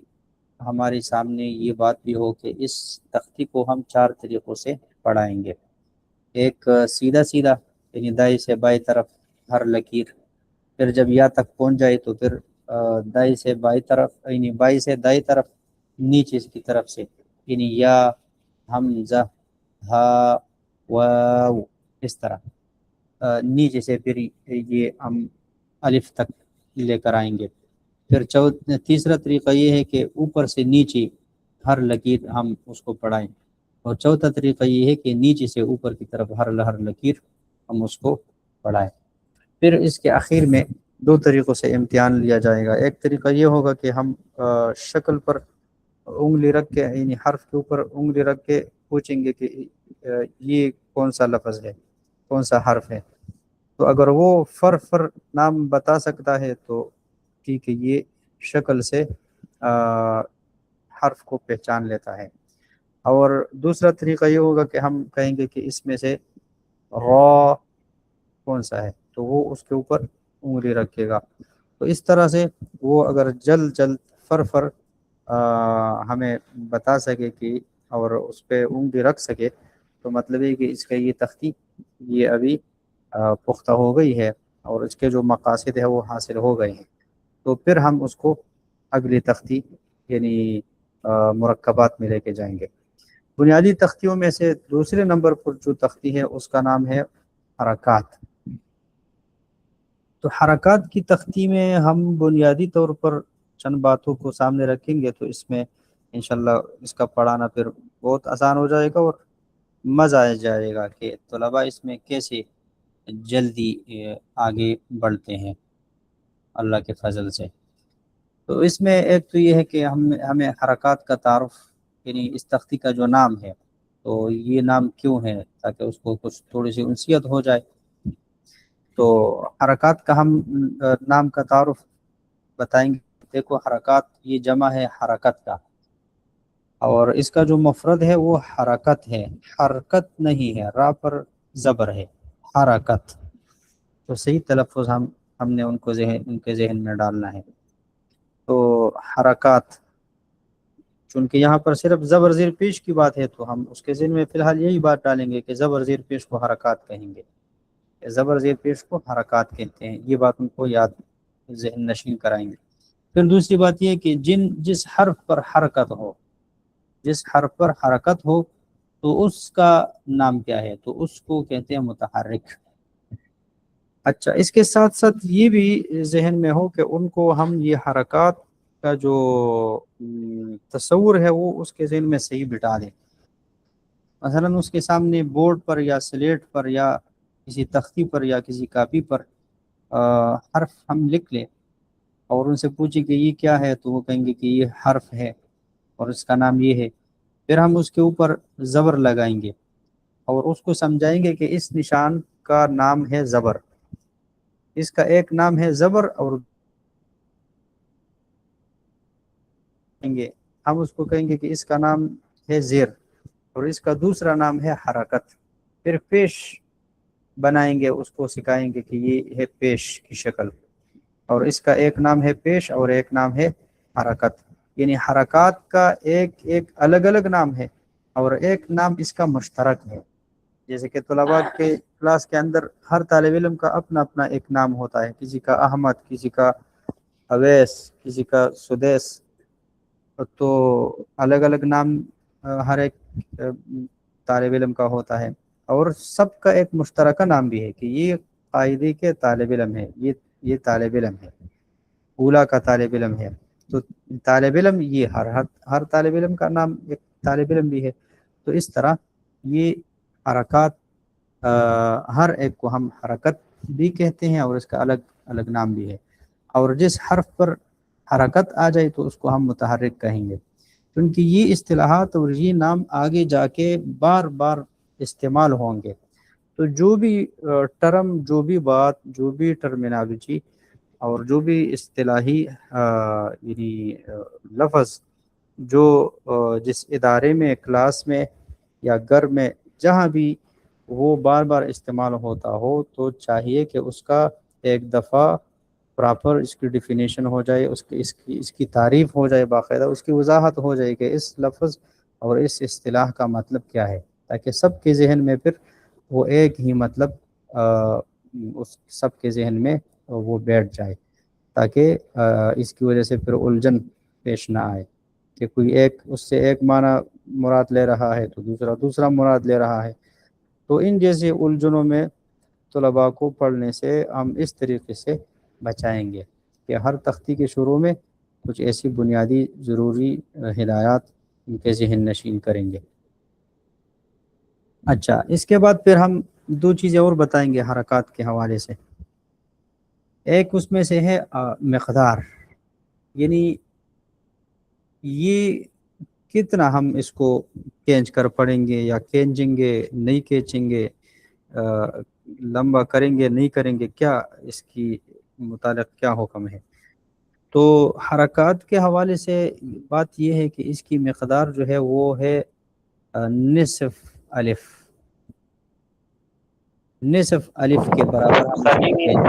ہمارے سامنے یہ بات بھی ہو کہ اس تختی کو ہم 4 طریقوں سے پڑھائیں گے. ایک سیدھا سیدھا یعنی دائیں سے بائیں طرف ہر لکیر، پھر جب یا تک پہنچ جائے تو پھر دائیں سے بائیں طرف یعنی بائیں سے دائیں طرف نیچے کی طرف سے یعنی یا، حمزہ، ہا، واو، اس طرح نیچے سے پھر یہ ہم الف تک لے کر آئیں گے. پھر تیسرا طریقہ یہ ہے کہ اوپر سے نیچے ہر لکیر ہم اس کو پڑھائیں، اور چوتھا طریقہ یہ ہے کہ نیچے سے اوپر کی طرف ہر لکیر ہم اس کو پڑھائیں. پھر اس کے آخر میں 2 طریقوں سے امتحان لیا جائے گا. ایک طریقہ یہ ہوگا کہ ہم شکل پر انگلی رکھ کے یعنی حرف کے اوپر انگلی رکھ کے پوچھیں گے کہ یہ کون سا لفظ ہے، کون سا حرف ہے. تو اگر وہ فر نام بتا سکتا ہے تو ٹھیک ہے، یہ شکل سے حرف کو پہچان لیتا ہے. اور دوسرا طریقہ یہ ہوگا کہ ہم کہیں گے کہ اس میں سے را کون سا ہے، تو وہ اس کے اوپر انگلی رکھے گا. تو اس طرح سے وہ اگر جلد فر ہمیں بتا سکے کہ اور اس پہ انگلی رکھ سکے تو مطلب ہے کہ اس کا یہ تختی یہ ابھی پختہ ہو گئی ہے اور اس کے جو مقاصد ہے وہ حاصل ہو گئے ہیں. تو پھر ہم اس کو اگلی تختی یعنی مرکبات میں لے کے جائیں گے. بنیادی تختیوں میں سے دوسرے نمبر پر جو تختی ہے اس کا نام ہے حرکات. تو حرکات کی تختی میں ہم بنیادی طور پر چند باتوں کو سامنے رکھیں گے، تو اس میں انشاءاللہ اس کا پڑھانا پھر بہت آسان ہو جائے گا اور مزہ آ جائے گا کہ طلباء اس میں کیسے جلدی آگے بڑھتے ہیں اللہ کے فضل سے. تو اس میں ایک تو یہ ہے کہ ہمیں حرکات کا تعارف یعنی اس تختی کا جو نام ہے تو یہ نام کیوں ہے، تاکہ اس کو کچھ تھوڑی سی انسیت ہو جائے. تو حرکات کا ہم نام کا تعارف بتائیں گے. دیکھو حرکات یہ جمع ہے حرکت کا، اور اس کا جو مفرد ہے وہ حرکت ہے، حرکت نہیں ہے، را پر زبر ہے، حرکت. تو صحیح تلفظ ہم نے ان کے ذہن میں ڈالنا ہے. تو حرکات چونکہ یہاں پر صرف زبر زیر پیش کی بات ہے تو ہم اس کے ذہن میں فی الحال یہی بات ڈالیں گے کہ زبر زیر پیش کو حرکات کہیں گے، زبر زیر پیش کو حرکات کہتے ہیں. یہ بات ان کو یاد ذہن نشین کرائیں گے. پھر دوسری بات یہ کہ جس حرف پر حرکت ہو، جس حرف پر حرکت ہو تو اس کا نام کیا ہے، تو اس کو کہتے ہیں متحرک. اچھا، اس کے ساتھ ساتھ یہ بھی ذہن میں ہو کہ ان کو ہم یہ حرکات کا جو تصور ہے وہ اس کے ذہن میں صحیح بٹھا دیں. مثلا اس کے سامنے بورڈ پر یا سلیٹ پر یا کسی تختی پر یا کسی کاپی پر حرف ہم لکھ لیں اور ان سے پوچھیں کہ یہ کیا ہے، تو وہ کہیں گے کہ یہ حرف ہے اور اس کا نام یہ ہے. پھر ہم اس کے اوپر زبر لگائیں گے اور اس کو سمجھائیں گے کہ اس نشان کا نام ہے زبر. اس کا ایک نام ہے زبر اور ہم اس کو کہیں گے کہ اس کا نام ہے زیر اور اس کا دوسرا نام ہے حرکت. پھر پیش بنائیں گے، اس کو سکھائیں گے کہ یہ ہے پیش کی شکل، اور اس کا ایک نام ہے پیش اور ایک نام ہے حرکت. یعنی حرکات کا ایک الگ الگ نام ہے اور ایک نام اس کا مشترک ہے. جیسے کہ طلباء کے کلاس کے اندر ہر طالب علم کا اپنا اپنا ایک نام ہوتا ہے، کسی کا احمد، کسی کا اویس، کسی کا سدیس. تو الگ الگ نام ہر ایک طالب علم کا ہوتا ہے، اور سب کا ایک مشترکہ نام بھی ہے کہ یہ قاعدے کے طالب علم ہے، یہ طالب علم ہے، اولا کا طالب علم ہے. تو طالب علم یہ ہر طالب علم کا نام ایک طالب علم بھی ہے. تو اس طرح یہ حرکات ہر ایک کو ہم حرکت بھی کہتے ہیں اور اس کا الگ الگ نام بھی ہے. اور جس حرف پر حرکت آ جائے تو اس کو ہم متحرک کہیں گے، کیونکہ یہ اصطلاحات اور یہ نام آگے جا کے بار بار استعمال ہوں گے. تو جو بھی ٹرم، جو بھی بات، جو بھی ٹرمینالوجی اور جو بھی اصطلاحی یعنی لفظ جو جس ادارے میں، کلاس میں یا گھر میں جہاں بھی وہ بار بار استعمال ہوتا ہو، تو چاہیے کہ اس کا ایک دفعہ پراپر اس کی ڈیفینیشن ہو جائے، اس کی تعریف ہو جائے، باقاعدہ اس کی وضاحت ہو جائے کہ اس لفظ اور اس اصطلاح کا مطلب کیا ہے، تاکہ سب کے ذہن میں پھر وہ ایک ہی مطلب اس سب کے ذہن میں وہ بیٹھ جائے، تاکہ اس کی وجہ سے پھر الجھن پیش نہ آئے کہ کوئی ایک اس سے ایک معنی مراد لے رہا ہے تو دوسرا مراد لے رہا ہے۔ تو ان جیسے الجھنوں میں طلباء کو پڑھنے سے ہم اس طریقے سے بچائیں گے کہ ہر تختی کے شروع میں کچھ ایسی بنیادی ضروری ہدایات ان کے ذہن نشین کریں گے۔ اچھا، اس کے بعد پھر ہم دو چیزیں اور بتائیں گے حرکات کے حوالے سے۔ ایک اس میں سے ہے مقدار، یعنی یہ کتنا ہم اس کو کھینچ کر پڑھیں گے یا کھینچیں گے نہیں کھینچیں گے، لمبا کریں گے نہیں کریں گے، کیا اس کی متعلق کیا حکم ہے۔ تو حرکات کے حوالے سے بات یہ ہے کہ اس کی مقدار جو ہے وہ ہے نصف الف، نصف الف کے برابر ہم اس کو کھینچ۔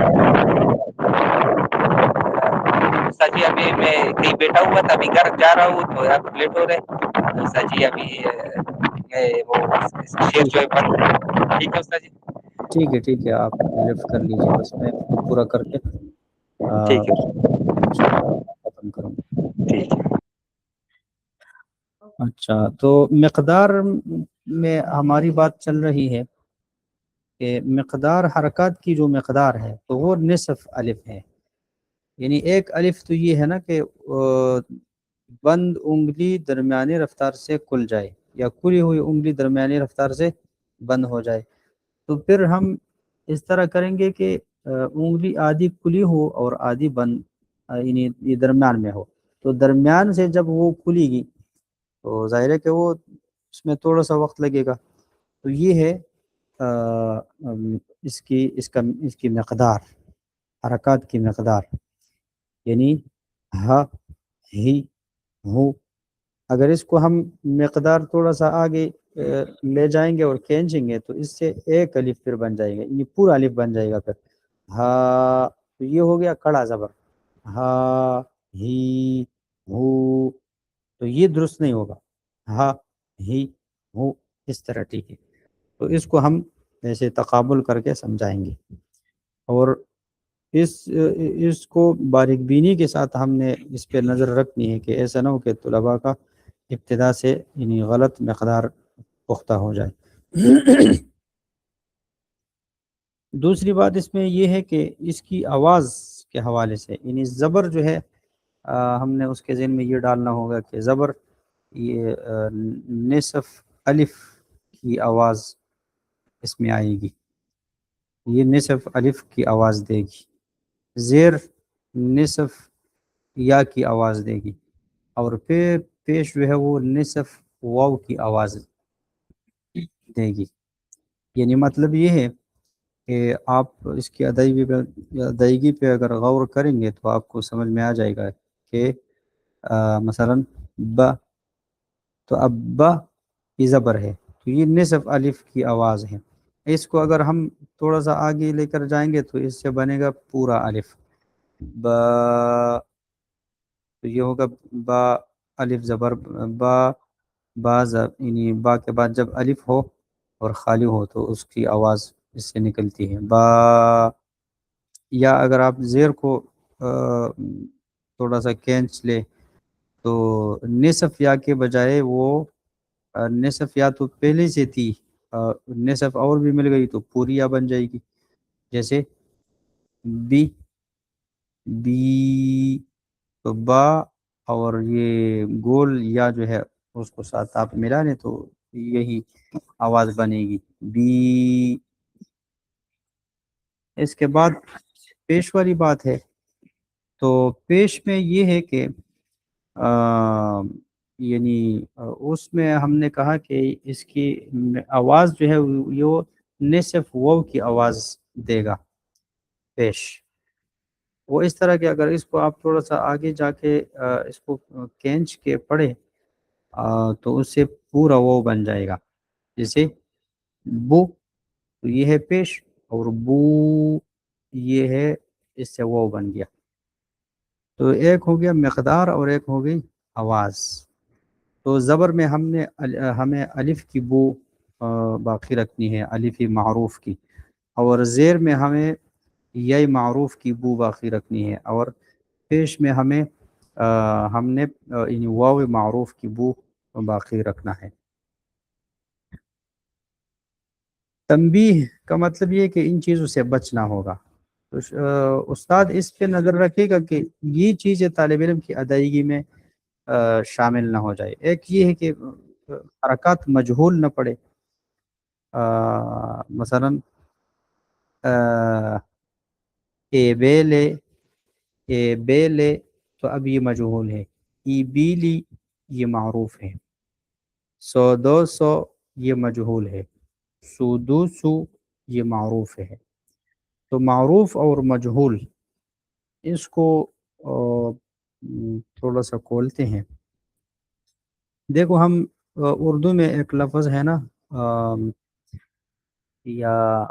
سچی ابھی میں کہیں بیٹھا ہوا تھا، ابھی گھر جا رہا ہوں تو آپ لیٹ ہو رہے سچی ابھی میں وہ شیئر جو ہے بند۔ ٹھیک ہے استاد جی، ٹھیک ہے، آپ لفٹ کر لیجئے، بس میں پورا کر کے ٹھیک ہے انشاءاللہ ختم کروں گا۔ ٹھیک ہے۔ اچھا، تو مقدار میں ہماری بات چل رہی ہے کہ مقدار حرکات کی جو مقدار ہے تو وہ نصف الف ہے، یعنی ایک الف تو یہ ہے نا کہ بند انگلی درمیانی رفتار سے کھل جائے یا کھلی ہوئی انگلی درمیانی رفتار سے بند ہو جائے، تو پھر ہم اس طرح کریں گے کہ انگلی آدھی کھلی ہو اور آدھی بند، یعنی یہ درمیان میں ہو، تو درمیان سے جب وہ کھلے گی تو ظاہر ہے کہ وہ اس میں تھوڑا سا وقت لگے گا، تو یہ ہے اس کی مقدار، حرکات کی مقدار، یعنی ہا ہی ہو۔ اگر اس کو ہم مقدار تھوڑا سا آگے لے جائیں گے اور کھینچیں گے تو اس سے ایک الف پھر بن جائے گا، یہ پورا الف بن جائے گا پھر ہا، تو یہ ہو گیا کھڑا زبر، ہا ہی ہو، تو یہ درست نہیں ہوگا، ہا ہی ہو اس طرح، ٹھیک ہے۔ تو اس کو ہم ایسے تقابل کر کے سمجھائیں گے، اور اس کو باریک بینی کے ساتھ ہم نے اس پہ نظر رکھنی ہے کہ ایسا نہ ہو کہ طلباء کا ابتدا سے یعنی غلط مقدار پختہ ہو جائے۔ دوسری بات اس میں یہ ہے کہ اس کی آواز کے حوالے سے، یعنی زبر جو ہے ہم نے اس کے ذہن میں یہ ڈالنا ہوگا کہ زبر یہ نصف الف کی آواز اس میں آئے گی، یہ نصف الف کی آواز دے گی، زیر نصف یا کی آواز دے گی، اور پھر پیش جو ہے وہ نصف واو کی آواز دے گی۔ یعنی مطلب یہ ہے کہ آپ اس کی ادائیگی پہ اگر غور کریں گے تو آپ کو سمجھ میں آ جائے گا کہ مثلا ب، تو اب ب کی زبر ہے تو یہ نصف الف کی آواز ہے، اس کو اگر ہم تھوڑا سا آگے لے کر جائیں گے تو اس سے بنے گا پورا الف، ب، تو یہ ہوگا با الف زبر با، یعنی با کے بعد جب الف ہو اور خالی ہو تو اس کی آواز اس سے نکلتی ہے با۔ یا اگر آپ زیر کو تھوڑا سا کھینچ لے تو نصف یا کے بجائے وہ نصف یا تو پہلے سے تھی، نصف اور بھی مل گئی تو پوری یا بن جائے گی، جیسے بی، بی، تو با اور یہ گول یا جو ہے اس کو ساتھ آپ ملا لیں تو یہی آواز بنے گی بی۔ اس کے بعد پیش والی بات ہے، تو پیش میں یہ ہے کہ یعنی اس میں ہم نے کہا کہ اس کی آواز جو ہے یہ نصف واو کی آواز دے گا پیش، وہ اس طرح کہ اگر اس کو آپ تھوڑا سا آگے جا کے اس کو کھینچ کے پڑھے تو اس سے پورا وہ بن جائے گا، جیسے بو، تو یہ ہے پیش، اور بو یہ ہے اس سے وہ بن گیا، تو ایک ہو گیا مقدار اور ایک ہو گئی آواز. تو زبر میں ہمیں الف کی بو باقی رکھنی ہے، الف معروف کی، اور زیر میں ہمیں یہ معروف کی بو باقی رکھنی ہے، اور پیش میں ہم نے یعنی واو معروف کی بو باقی رکھنا ہے. تنبیہ کا مطلب یہ کہ ان چیزوں سے بچنا ہوگا. تو استاد اس پہ نظر رکھے گا کہ یہ چیزیں طالب علم کی ادائیگی میں شامل نہ ہو جائے. ایک یہ ہے کہ حرکات مجہول نہ پڑے. مثلا اے بیلے، اے بیلے، تو اب یہ مجہول ہے. ای بیلی یہ معروف ہے. سو دو سو یہ مجہول ہے. سو سو یہ معروف ہے. تو معروف اور مجہول اس کو تھوڑا سا کھولتے ہیں. دیکھو ہم اردو میں ایک لفظ ہے نا، یا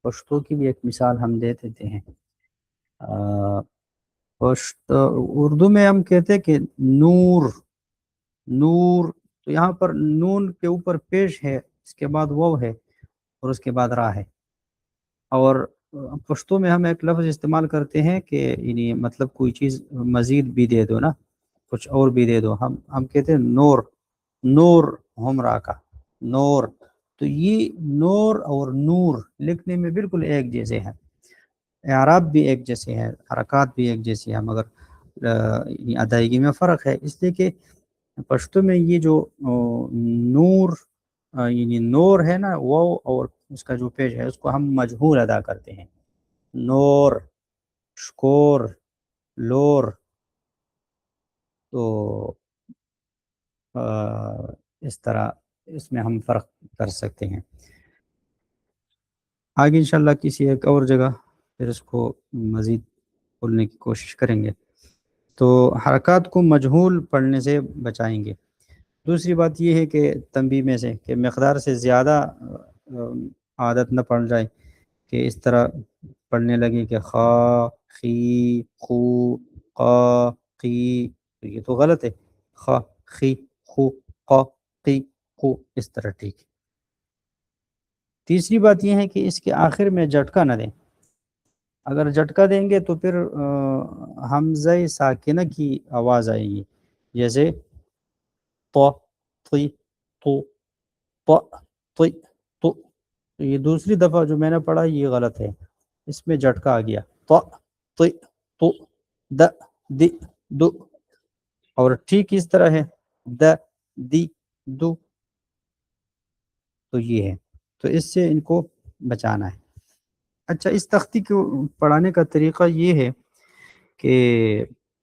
پشتو کی بھی ایک مثال ہم دے دیتے ہیں. اردو میں ہم کہتے ہیں کہ نور، نور. تو یہاں پر نون کے اوپر پیش ہے، اس کے بعد واو ہے، اور اس کے بعد را ہے. اور پشتو میں ہم ایک لفظ استعمال کرتے ہیں کہ یعنی مطلب کوئی چیز مزید بھی دے دو نا، کچھ اور بھی دے دو. ہم کہتے ہیں نور، نور ہمرا کا نور. تو یہ نور اور نور لکھنے میں بالکل ایک جیسے ہیں، اعراب بھی ایک جیسے ہیں، حرکات بھی ایک جیسے ہیں، مگر ادائیگی میں فرق ہے. اس لیے کہ پشتو میں یہ جو نور یعنی نور ہے نا، وہ اور اس کا جو پیش ہے اس کو ہم مجہول ادا کرتے ہیں. نور، شکور، لور. تو اس طرح اس میں ہم فرق کر سکتے ہیں. آگے انشاءاللہ کسی ایک اور جگہ پھر اس کو مزید کھولنے کی کوشش کریں گے. تو حرکات کو مجہول پڑھنے سے بچائیں گے. دوسری بات یہ ہے کہ تنبیہ میں سے کہ مقدار سے زیادہ عادت نہ پڑ جائے، کہ اس طرح پڑھنے لگے کہ خا، خی، خو، قا، قی. یہ تو غلط ہے. خا، خی، خو، قا، قی، خو، اس طرح ٹھیک ہے. تیسری بات یہ ہے کہ اس کے آخر میں جھٹکا نہ دیں. اگر جھٹکا دیں گے تو پھر حمزہ ساکنہ کی آواز آئے گی، جیسے تو، تی، تو، تی، تو. یہ دوسری دفعہ جو میں نے پڑھا یہ غلط ہے، اس میں جھٹکا آ گیا. تو، تی، تو، د، دی، دو. اور ٹھیک اس طرح ہے د، دی، دو. تو یہ ہے، تو اس سے ان کو بچانا ہے. اچھا، اس تختی کو پڑھانے کا طریقہ یہ ہے کہ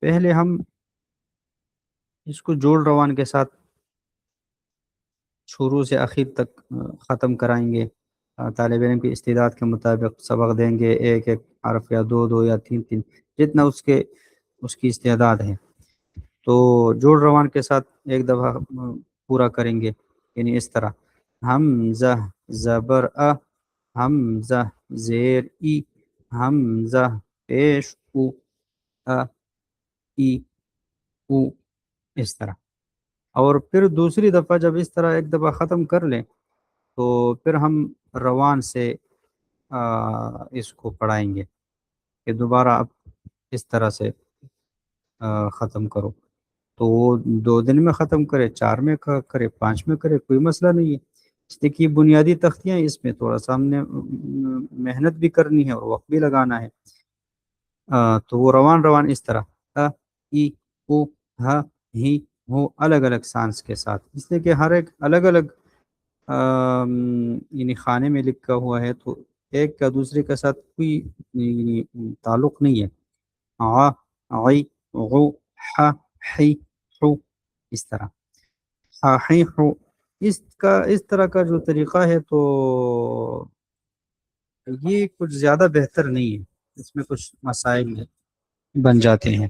پہلے ہم اس کو جوڑ روان کے ساتھ شروع سے آخر تک ختم کرائیں گے. طالب علم کی استعداد کے مطابق سبق دیں گے، ایک ایک حرف یا دو دو یا تین تین، جتنا اس کی استعداد ہے. تو جوڑ روان کے ساتھ ایک دفعہ پورا کریں گے، یعنی اس طرح: حمزہ زبر ا، حمزہ زیر ای، حمزہ پیش او، ا، ای، او. اس طرح. اور پھر دوسری دفعہ جب اس طرح ایک دفعہ ختم کر لیں تو پھر ہم روان سے اس کو پڑھائیں گے کہ دوبارہ اب اس طرح سے ختم کرو. تو وہ 2 دن میں ختم کرے، 4 میں کرے، 5 میں کرے، کوئی مسئلہ نہیں ہے. اس لیے کہ بنیادی تختیاں، اس میں تھوڑا سا ہم نے محنت بھی کرنی ہے اور وقت بھی لگانا ہے. تو وہ روان اس طرح ا، ای، او، ہ، ہی، ہو، الگ الگ سانس کے ساتھ، اس لیے کہ ہر ایک الگ الگ یعنی خانے میں لکھا ہوا ہے، تو ایک کا دوسرے کے ساتھ کوئی یعنی تعلق نہیں ہے. ع، عی، غو، ح، حی، حو. اس طرح ح، حی، حو. اس طرح کا جو طریقہ ہے تو یہ کچھ زیادہ بہتر نہیں ہے، اس میں کچھ مسائل بن جاتے ہیں.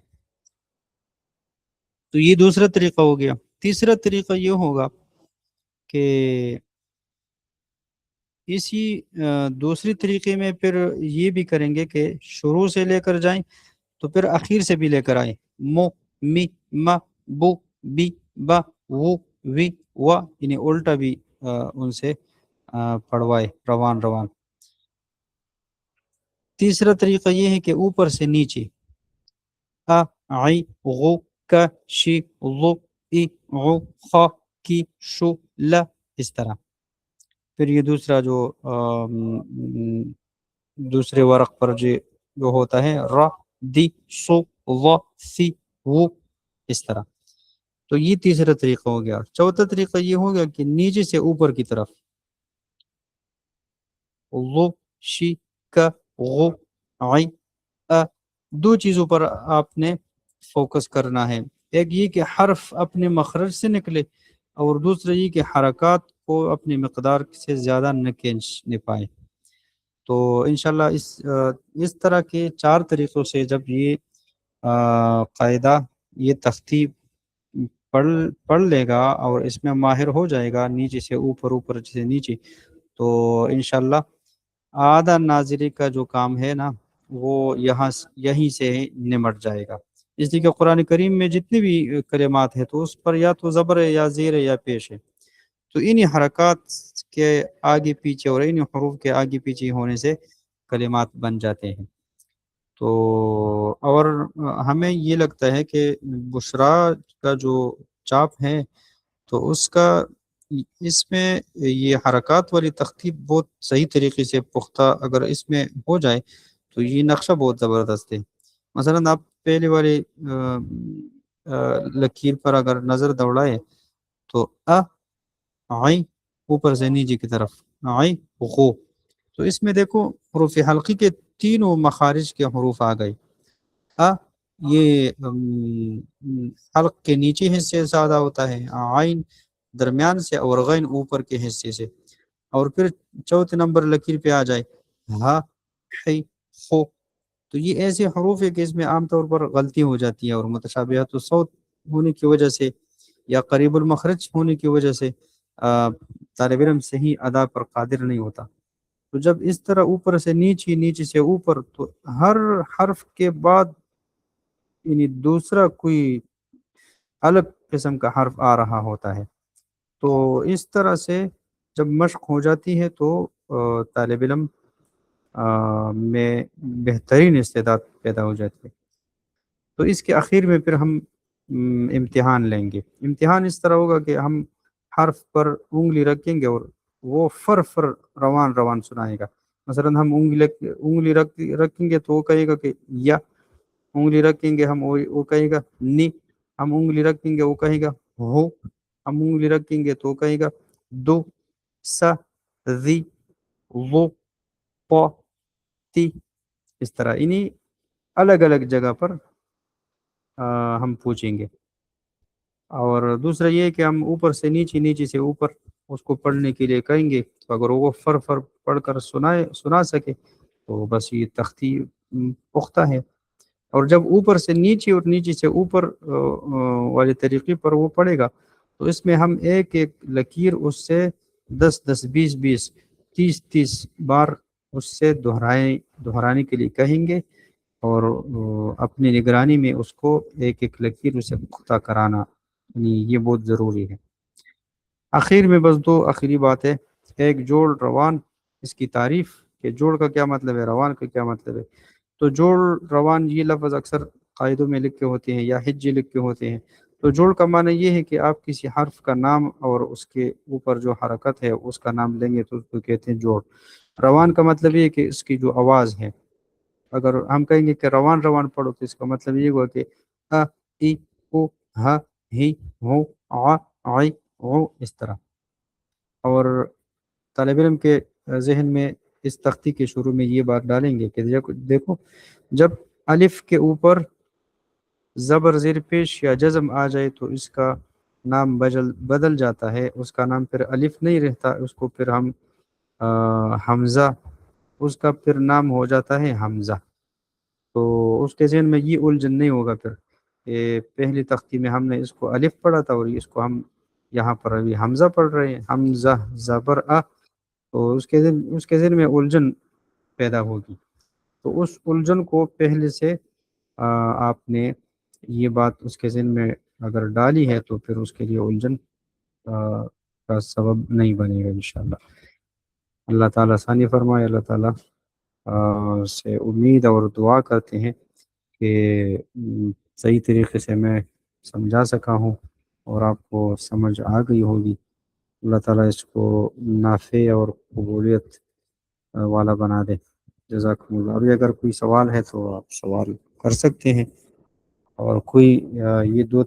تو یہ دوسرا طریقہ ہو گیا. تیسرا طریقہ یہ ہوگا کہ اسی دوسری طریقے میں پھر یہ بھی کریں گے کہ شروع سے لے کر جائیں تو پھر اخیر سے بھی لے کر آئے، مو می ما بو بی با وہ وی وا، انہیں الٹا بھی ان سے پڑھوائے روان روان۔ تیسرا طریقہ یہ ہے کہ اوپر سے نیچے، ا عی غو کا شی غو ای غو خا کی شو لا، اس طرح۔ پھر یہ دوسرا جو دوسرے ورق پر جو ہوتا ہے را دی سو وا سی وہ، اس طرح۔ تو یہ تیسرا طریقہ ہو گیا۔ چوتھا طریقہ یہ ہو گیا کہ نیچے سے اوپر کی طرف، غو شی کا غو عی ا، دو چیزوں پر آپ نے فوکس کرنا ہے، ایک یہ کہ حرف اپنے مخرج سے نکلے، اور دوسرا یہ کہ حرکات کو اپنی مقدار سے زیادہ نہ کھینچنے پائے۔ تو انشاءاللہ اس طرح کے 4 طریقوں سے جب یہ قاعدہ، یہ تختی پڑھ لے گا اور اس میں ماہر ہو جائے گا، نیچے سے اوپر، اوپر سے نیچے، تو انشاءاللہ آدھا ناظری کا جو کام ہے نا وہ یہیں سے نمٹ جائے گا۔ اس لیے کہ قرآن کریم میں جتنی بھی کلمات ہیں تو اس پر یا تو زبر ہے یا زیر ہے یا پیش ہے، تو انہی حرکات کے آگے پیچھے اور انہی حروف کے آگے پیچھے ہونے سے کلمات بن جاتے ہیں۔ تو اور ہمیں یہ لگتا ہے کہ بشرا کا جو چاپ ہے تو اس میں یہ حرکات والی تختیب بہت صحیح طریقے سے پختہ اگر اس میں ہو جائے تو یہ نقشہ بہت زبردست ہے۔ مثلا آپ پہلے والی لکیر پر اگر نظر دوڑائے تو عی اوپر سے نیچے کی طرف، عی غو، تو اس میں دیکھو حروف حلقی کے تینوں مخارج کے حروف آ گئے۔ یہ حلق کے نیچے حصے سے ادا ہوتا ہے، عین درمیان سے، اور غین اوپر کے حصے سے۔ اور پھر چوتھے نمبر لکیر پہ آ جائے ہا حی خو، تو یہ ایسے حروف ہے کہ اس میں عام طور پر غلطی ہو جاتی ہے، اور متشابہت الصوت ہونے کی وجہ سے یا قریب المخرج ہونے کی وجہ سے طالب علم صحیح ادا پر قادر نہیں ہوتا۔ تو جب اس طرح اوپر سے نیچے، نیچے سے اوپر، تو ہر حرف کے بعد یعنی دوسرا کوئی الگ قسم کا حرف آ رہا ہوتا ہے۔ تو اس طرح سے جب مشق ہو جاتی ہے تو طالب علم میں بہترین استعداد پیدا ہو جاتی ہے۔ تو اس کے اخیر میں پھر ہم امتحان لیں گے۔ امتحان اس طرح ہوگا کہ ہم حرف پر انگلی رکھیں گے اور وہ فر فر روان روان سنائے گا۔ مثلا ہم انگلی رکھیں گے تو وہ کہے گا کہ یا، انگلی رکھیں گے ہم وہ کہے گا نی، ہم انگلی رکھیں گے وہ کہے گا ہو، ہم انگلی رکھیں گے تو وہ کہے گا دو، سا، ذی، وہ، پو، تی، اس طرح انہی الگ الگ جگہ پر ہم پوچھیں گے۔ اور دوسرا یہ کہ ہم اوپر سے نیچے، نیچے سے اوپر اس کو پڑھنے کے لیے کہیں گے، تو اگر وہ فر فر پڑھ کر سنا سکے تو بس یہ تختی پختہ ہے۔ اور جب اوپر سے نیچے اور نیچے سے اوپر والے طریقے پر وہ پڑھے گا تو اس میں ہم ایک ایک لکیر اس سے 10 20 20 30 بار اس سے دہرانے کے لیے کہیں گے، اور اپنی نگرانی میں اس کو ایک ایک لکیر اسے پختہ کرانا، یعنی یہ بہت ضروری ہے۔ آخر میں بس 2 آخری بات ہے، ایک جوڑ روان، اس کی تعریف کہ جوڑ کا کیا مطلب ہے، روان کا کیا مطلب ہے۔ تو جوڑ روان یہ لفظ اکثر قاعدوں میں لکھ کے ہوتے ہیں یا حجے لکھ کے ہوتے ہیں۔ تو جوڑ کا معنی یہ ہے کہ آپ کسی حرف کا نام اور اس کے اوپر جو حرکت ہے اس کا نام لیں گے تو اس کو کہتے ہیں جوڑ۔ روان کا مطلب یہ ہے کہ اس کی جو آواز ہے، اگر ہم کہیں گے کہ روان روان پڑھو تو اس کا مطلب یہ ہوا کہ ا ای او ہ ہی ہو آ آئی او، اس طرح۔ اور طالب علم کے ذہن میں اس تختی کے شروع میں یہ بات ڈالیں گے کہ دیکھو جب الف کے اوپر زبر زیر پیش یا جزم آ جائے تو اس کا نام بدل جاتا ہے، اس کا نام پھر الف نہیں رہتا، اس کو پھر ہم حمزہ، اس کا پھر نام ہو جاتا ہے حمزہ۔ تو اس کے ذہن میں یہ الجھن نہیں ہوگا پھر کہ پہلی تختی میں ہم نے اس کو الف پڑھا تھا اور اس کو ہم یہاں پر ابھی حمزہ پڑھ رہے ہیں، حمزہ زبر آ، تو اس کے ذہن میں الجھن پیدا ہوگی۔ تو اس الجھن کو پہلے سے آپ نے یہ بات اس کے ذہن میں اگر ڈالی ہے تو پھر اس کے لیے الجھن کا سبب نہیں بنے گا انشاءاللہ۔ اللہ تعالیٰ آسانی فرمائے۔ اللہ تعالیٰ سے امید اور دعا کرتے ہیں کہ صحیح طریقے سے میں سمجھا سکا ہوں اور آپ کو سمجھ آ گئی ہوگی۔ اللہ تعالیٰ اس کو نافع اور قبولیت والا بنا دے۔ جزاکم اللہ۔ اور اگر کوئی سوال ہے تو آپ سوال کر سکتے ہیں، اور کوئی یہ دو